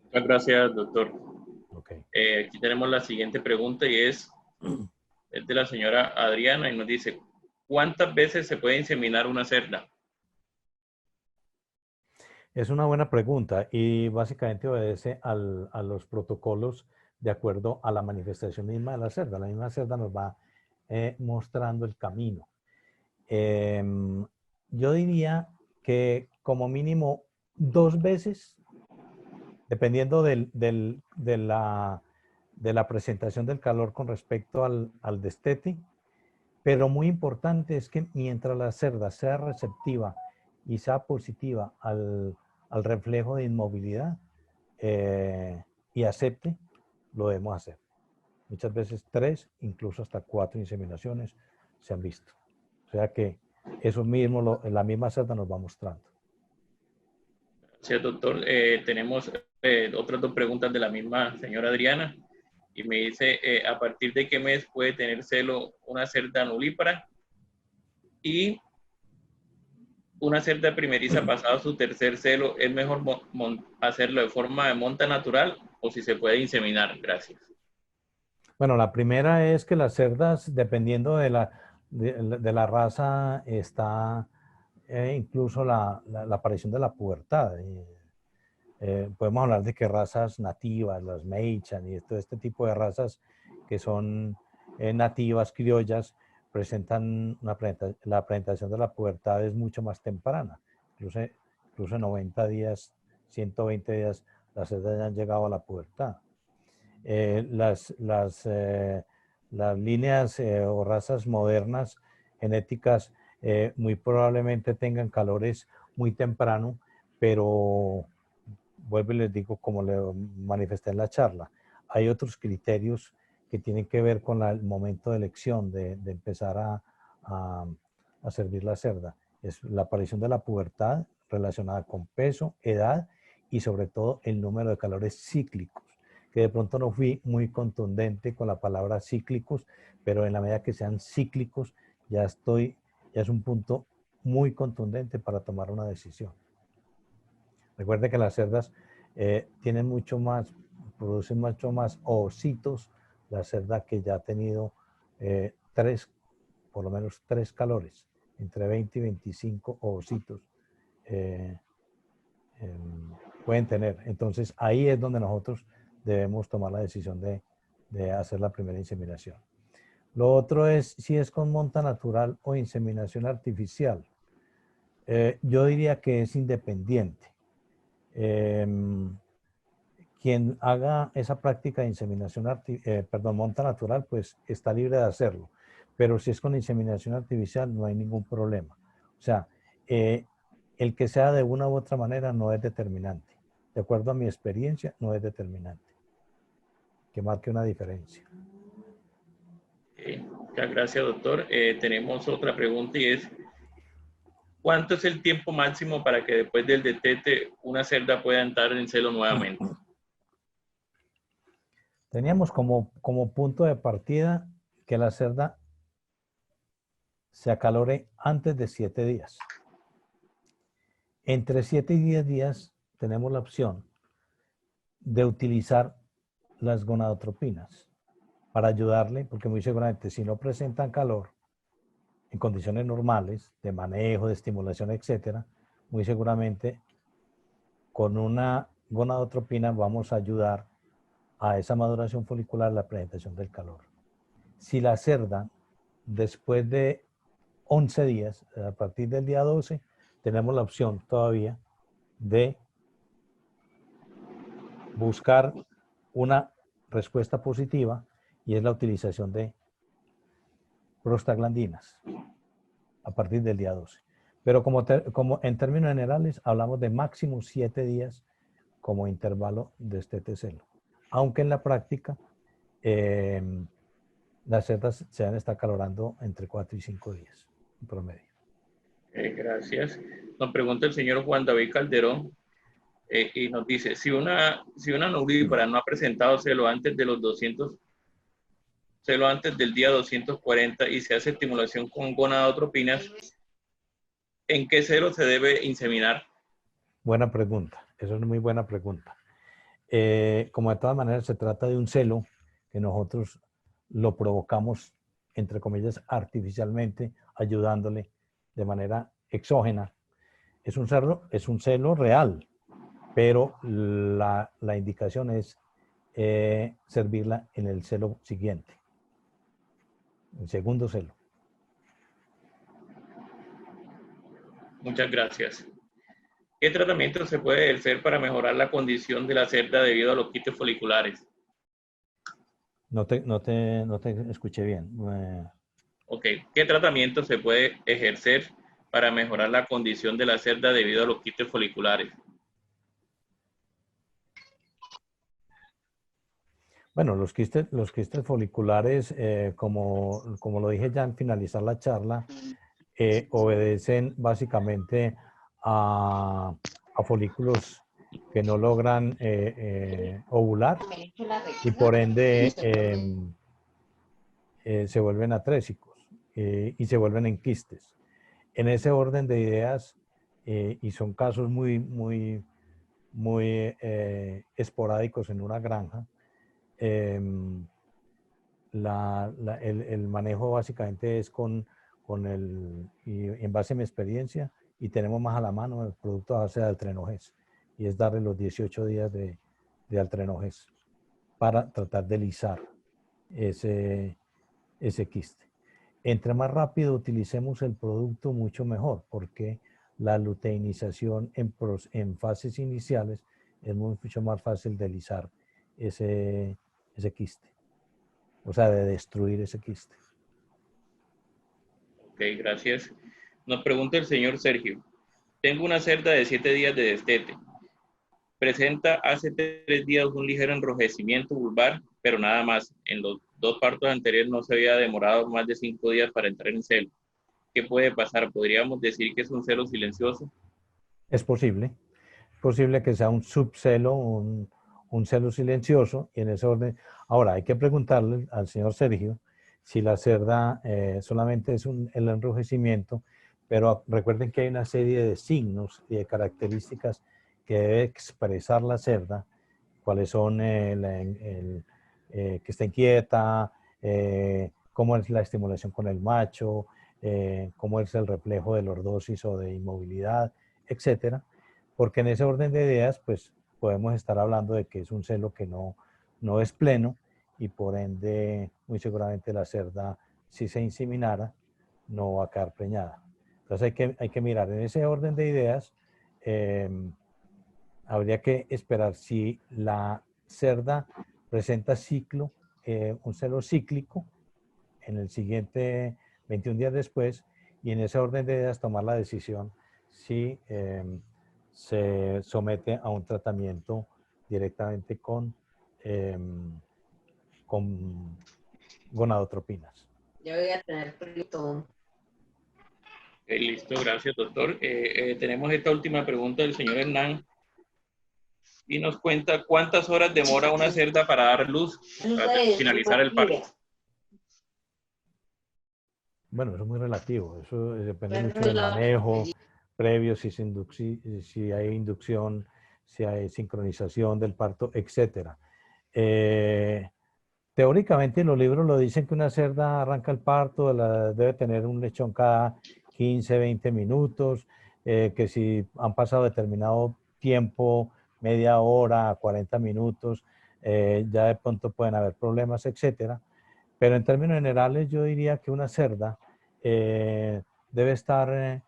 Muchas gracias, doctor. Okay. Aquí tenemos la siguiente pregunta y es de la señora Adriana y nos dice, ¿cuántas veces se puede inseminar una cerda? Es una buena pregunta y básicamente obedece a los protocolos de acuerdo a la manifestación misma de la cerda. La misma cerda nos va mostrando el camino. Yo diría que como mínimo 2 veces, dependiendo de la presentación del calor con respecto al destete, pero muy importante es que mientras la cerda sea receptiva y sea positiva al reflejo de inmovilidad y acepte, lo debemos hacer. Muchas veces 3, incluso hasta 4 inseminaciones se han visto. O sea que eso mismo, la misma cerda nos va mostrando. Sí, doctor. Tenemos otras 2 preguntas de la misma señora Adriana y me dice, ¿a partir de qué mes puede tener celo una cerda nulípara? Y una cerda primeriza pasado su tercer celo, ¿es mejor hacerlo de forma de monta natural o si se puede inseminar? Gracias. Bueno, la primera es que las cerdas, dependiendo de la raza, está incluso la aparición de la pubertad. Podemos hablar de que razas nativas, las Meichan y todo este tipo de razas que son nativas, criollas, presentan la presentación de la pubertad es mucho más temprana. Incluso 90 días, 120 días, las cerdas ya han llegado a la pubertad. Las líneas o razas modernas genéticas muy probablemente tengan calores muy temprano, pero vuelvo y les digo, como le manifesté en la charla, hay otros criterios que tienen que ver con el momento de elección de empezar a servir la cerda. Es la aparición de la pubertad relacionada con peso, edad y sobre todo el número de calores cíclicos, que de pronto no fui muy contundente con la palabra cíclicos, pero en la medida que sean cíclicos ya es un punto muy contundente para tomar una decisión. Recuerde que las cerdas producen mucho más ovocitos, la cerda que ya ha tenido por lo menos 3 calores, entre 20 y 25 ovocitos pueden tener. Entonces ahí es donde nosotros debemos tomar la decisión de hacer la primera inseminación. Lo otro es si es con monta natural o inseminación artificial. Yo diría que es independiente. Quien haga esa práctica de inseminación, monta natural, pues está libre de hacerlo. Pero si es con inseminación artificial, no hay ningún problema. O sea, el que sea de una u otra manera no es determinante. De acuerdo a mi experiencia, no es determinante. Que marque una diferencia. Muchas gracias, doctor. Tenemos otra pregunta y es, ¿cuánto es el tiempo máximo para que después del destete una cerda pueda entrar en celo nuevamente? Teníamos como punto de partida que la cerda se acalore antes de 7 días. Entre 7 y 10 días tenemos la opción de utilizar las gonadotropinas para ayudarle, porque muy seguramente si no presentan calor en condiciones normales de manejo, de estimulación, etcétera, muy seguramente con una gonadotropina vamos a ayudar a esa maduración folicular, la presentación del calor. Si la cerda, después de 11 días, a partir del día 12, tenemos la opción todavía de buscar una respuesta positiva y es la utilización de prostaglandinas a partir del día 12. Pero como en términos generales hablamos de máximo 7 días como intervalo de este celo. Aunque en la práctica las cerdas se van a estar calorando entre 4 y 5 días en promedio. Gracias. Nos pregunta el señor Juan David Calderón y nos dice, si una nudípara no ha presentado celo antes de los 200, celo antes del día 240 y se hace estimulación con gonadotropinas, ¿en qué celo se debe inseminar? Buena pregunta. Esa es una muy buena pregunta. Como de todas maneras se trata de un celo que nosotros lo provocamos, entre comillas, artificialmente, ayudándole de manera exógena. Es un celo real, pero la indicación es servirla en el celo siguiente, el segundo celo. Muchas gracias. ¿Qué tratamiento se puede ejercer para mejorar la condición de la cerda debido a los quistes foliculares? No te escuché bien. Ok. ¿Qué tratamiento se puede ejercer para mejorar la condición de la cerda debido a los quistes foliculares? Bueno, los quistes foliculares, como lo dije ya al finalizar la charla, obedecen básicamente a folículos que no logran ovular y por ende se vuelven atrésicos y se vuelven en quistes. En ese orden de ideas, y son casos muy esporádicos en una granja, el manejo básicamente es y en base a mi experiencia, y tenemos más a la mano el producto a base de Altrenogés, y es darle los 18 días de Altrenogés para tratar de lisar ese quiste. Entre más rápido utilicemos el producto, mucho mejor, porque la luteinización en fases iniciales es mucho más fácil de lisar ese quiste, o sea, de destruir ese quiste. Ok, gracias. Nos pregunta el señor Sergio. Tengo una cerda de 7 días de destete. Presenta hace 3 días un ligero enrojecimiento vulvar, pero nada más. En los 2 partos anteriores no se había demorado más de 5 días para entrar en celo. ¿Qué puede pasar? ¿Podríamos decir que es un celo silencioso? Es posible que sea un subcelo, un celo silencioso, y en ese orden. Ahora, hay que preguntarle al señor Sergio si la cerda solamente es el enrojecimiento, pero recuerden que hay una serie de signos y de características que debe expresar la cerda, cuáles son que está inquieta, cómo es la estimulación con el macho, cómo es el reflejo de lordosis o de inmovilidad, etcétera. Porque en ese orden de ideas, pues podemos estar hablando de que es un celo que no es pleno y por ende, muy seguramente la cerda, si se inseminara, no va a quedar preñada. Entonces hay que mirar en ese orden de ideas. Habría que esperar si la cerda presenta ciclo, un celo cíclico, en el siguiente 21 días después, y en ese orden de ideas tomar la decisión si se somete a un tratamiento directamente con gonadotropinas. Yo voy a tener frito. Listo, gracias, doctor. Tenemos esta última pregunta del señor Hernán y nos cuenta cuántas horas demora una cerda para dar luz, para finalizar el parto. Bueno, eso es muy relativo. Eso depende mucho del manejo previo, si hay inducción, si hay sincronización del parto, etc. Teóricamente los libros lo dicen que una cerda arranca el parto, debe tener un lechón cada 15, 20 minutos, que si han pasado determinado tiempo, media hora, 40 minutos, ya de pronto pueden haber problemas, etcétera. Pero en términos generales yo diría que una cerda debe estar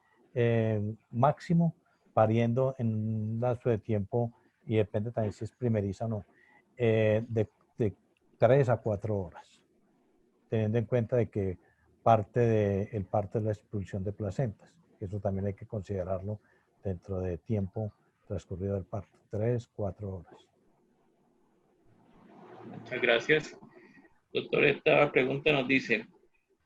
máximo pariendo en un lapso de tiempo, y depende también si es primeriza o no, de 3 a 4 horas, teniendo en cuenta de que parte del parto es la expulsión de placentas. Eso también hay que considerarlo dentro de tiempo transcurrido del parto, 3, 4 horas. Muchas gracias. Doctor, esta pregunta nos dice,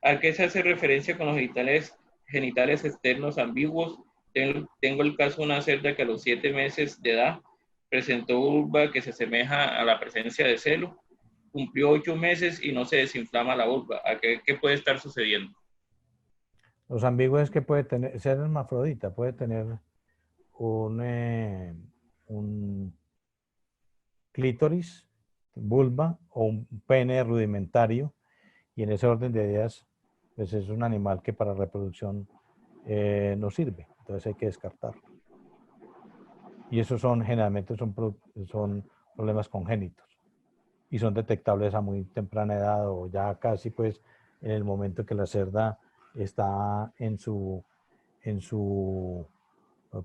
¿a qué se hace referencia con los genitales externos ambiguos? Tengo el caso de una cerda que a los 7 meses de edad presentó vulva que se asemeja a la presencia de celo, cumplió 8 meses y no se desinflama la vulva. ¿A qué puede estar sucediendo? Los ambiguos es que puede ser hermafrodita, puede tener un clítoris, vulva o un pene rudimentario, y en ese orden de ideas, pues es un animal que para reproducción no sirve, entonces hay que descartarlo. Y esos generalmente son problemas congénitos y son detectables a muy temprana edad o ya casi pues en el momento que la cerda está en su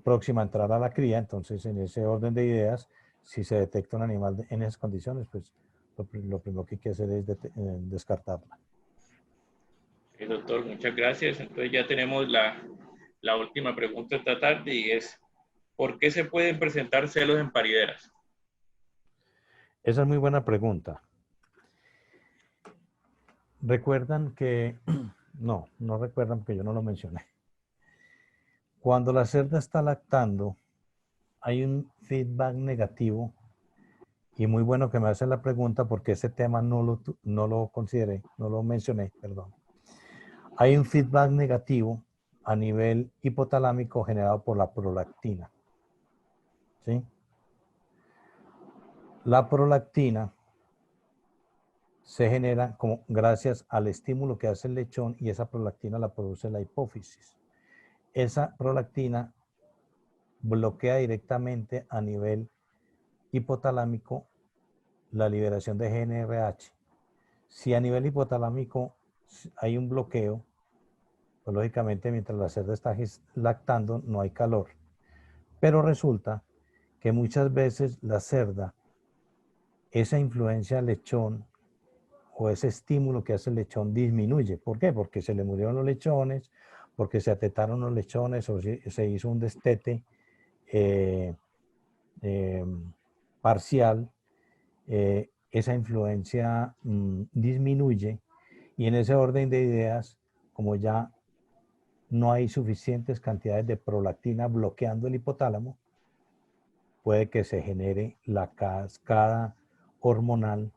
próxima a entrar a la cría. Entonces, en ese orden de ideas, si se detecta un animal en esas condiciones, pues lo primero que hay que hacer es descartarla. Doctor, muchas gracias. Entonces ya tenemos la última pregunta esta tarde y es, ¿por qué se pueden presentar celos en parideras? Esa es muy buena pregunta. ¿Recuerdan que... No recuerdan porque yo no lo mencioné. Cuando la cerda está lactando, hay un feedback negativo, y muy bueno que me hacen la pregunta porque ese tema no lo consideré, no lo mencioné, perdón. Hay un feedback negativo a nivel hipotalámico generado por la prolactina. ¿Sí? La prolactina se genera gracias al estímulo que hace el lechón, y esa prolactina la produce la hipófisis. Esa prolactina bloquea directamente a nivel hipotalámico la liberación de GnRH. Si a nivel hipotalámico hay un bloqueo, pues lógicamente mientras la cerda está lactando no hay calor. Pero resulta que muchas veces la cerda, esa influencia al lechón o ese estímulo que hace el lechón disminuye. ¿Por qué? Porque se le murieron los lechones, porque se atetaron los lechones o se hizo un destete parcial. Esa influencia disminuye y en ese orden de ideas, como ya no hay suficientes cantidades de prolactina bloqueando el hipotálamo, puede que se genere la cascada hormonal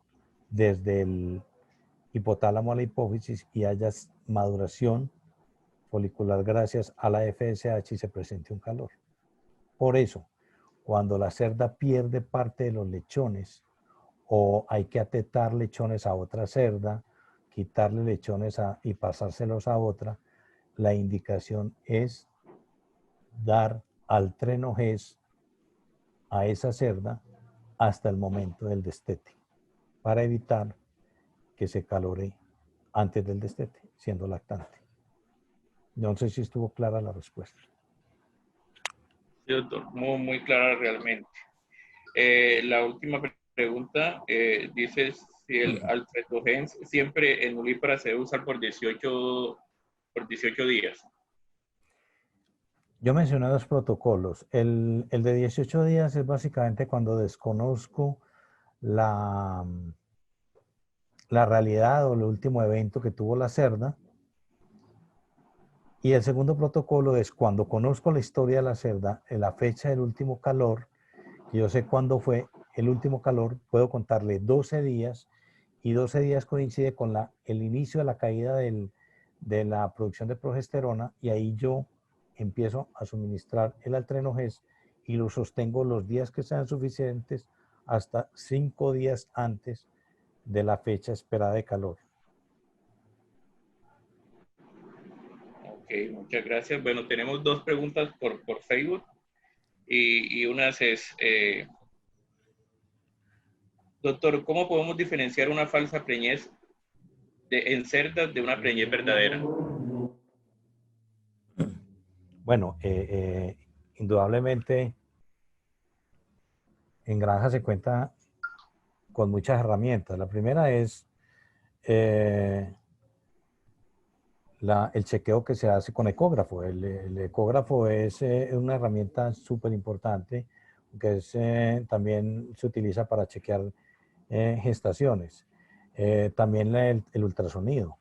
desde el hipotálamo a la hipófisis y haya maduración folicular gracias a la FSH y se presente un calor. Por eso, cuando la cerda pierde parte de los lechones o hay que atetar lechones a otra cerda, quitarle lechones y pasárselos a otra, la indicación es dar Altrenogés a esa cerda hasta el momento del destete, para evitar que se calore antes del destete, siendo lactante. No sé si estuvo clara la respuesta. Sí, doctor, muy clara realmente. La última pregunta dice si el Altrenogés siempre en nulípara se debe usar por 18 días. Yo mencioné dos protocolos. El de 18 días es básicamente cuando desconozco la realidad o el último evento que tuvo la cerda. Y el segundo protocolo es cuando conozco la historia de la cerda, en la fecha del último calor, que yo sé cuándo fue el último calor, puedo contarle 12 días y 12 días coincide con el inicio de la caída de la producción de progesterona y ahí yo empiezo a suministrar el Altrenogés y lo sostengo los días que sean suficientes hasta 5 días antes de la fecha esperada de calor. Ok, muchas gracias. Bueno, tenemos dos preguntas por Facebook y una es, doctor, ¿cómo podemos diferenciar una falsa preñez en cerdas de una preñez verdadera? Bueno, indudablemente en granja se cuenta con muchas herramientas. La primera es el chequeo que se hace con ecógrafo. El ecógrafo es una herramienta súper importante que también se utiliza para chequear gestaciones. También el ultrasonido.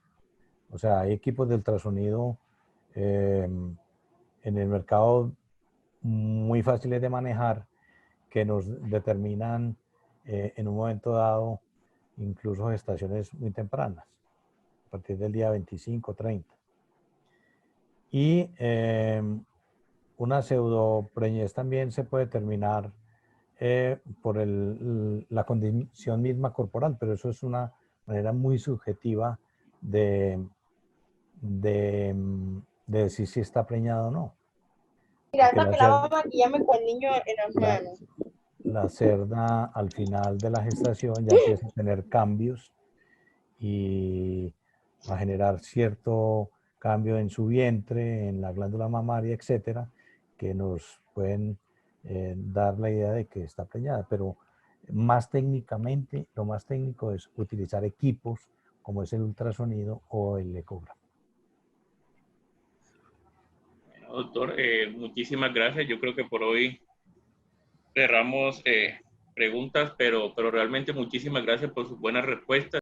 O sea, hay equipos de ultrasonido en el mercado muy fáciles de manejar que nos determinan en un momento dado incluso gestaciones muy tempranas, a partir del día 25, 30. Y una pseudopreñez también se puede determinar por la condición misma corporal, pero eso es una manera muy subjetiva de decir si está preñado o no. Mirando que la mamá que llame con el niño en las manos. La cerda al final de la gestación ya empieza a tener cambios y a generar cierto cambio en su vientre, en la glándula mamaria, etcétera, que nos pueden dar la idea de que está preñada. Pero más técnicamente, lo más técnico es utilizar equipos como es el ultrasonido o el ecógrafo. Bueno, doctor, muchísimas gracias. Yo creo que por hoy cerramos preguntas, pero realmente muchísimas gracias por sus buenas respuestas.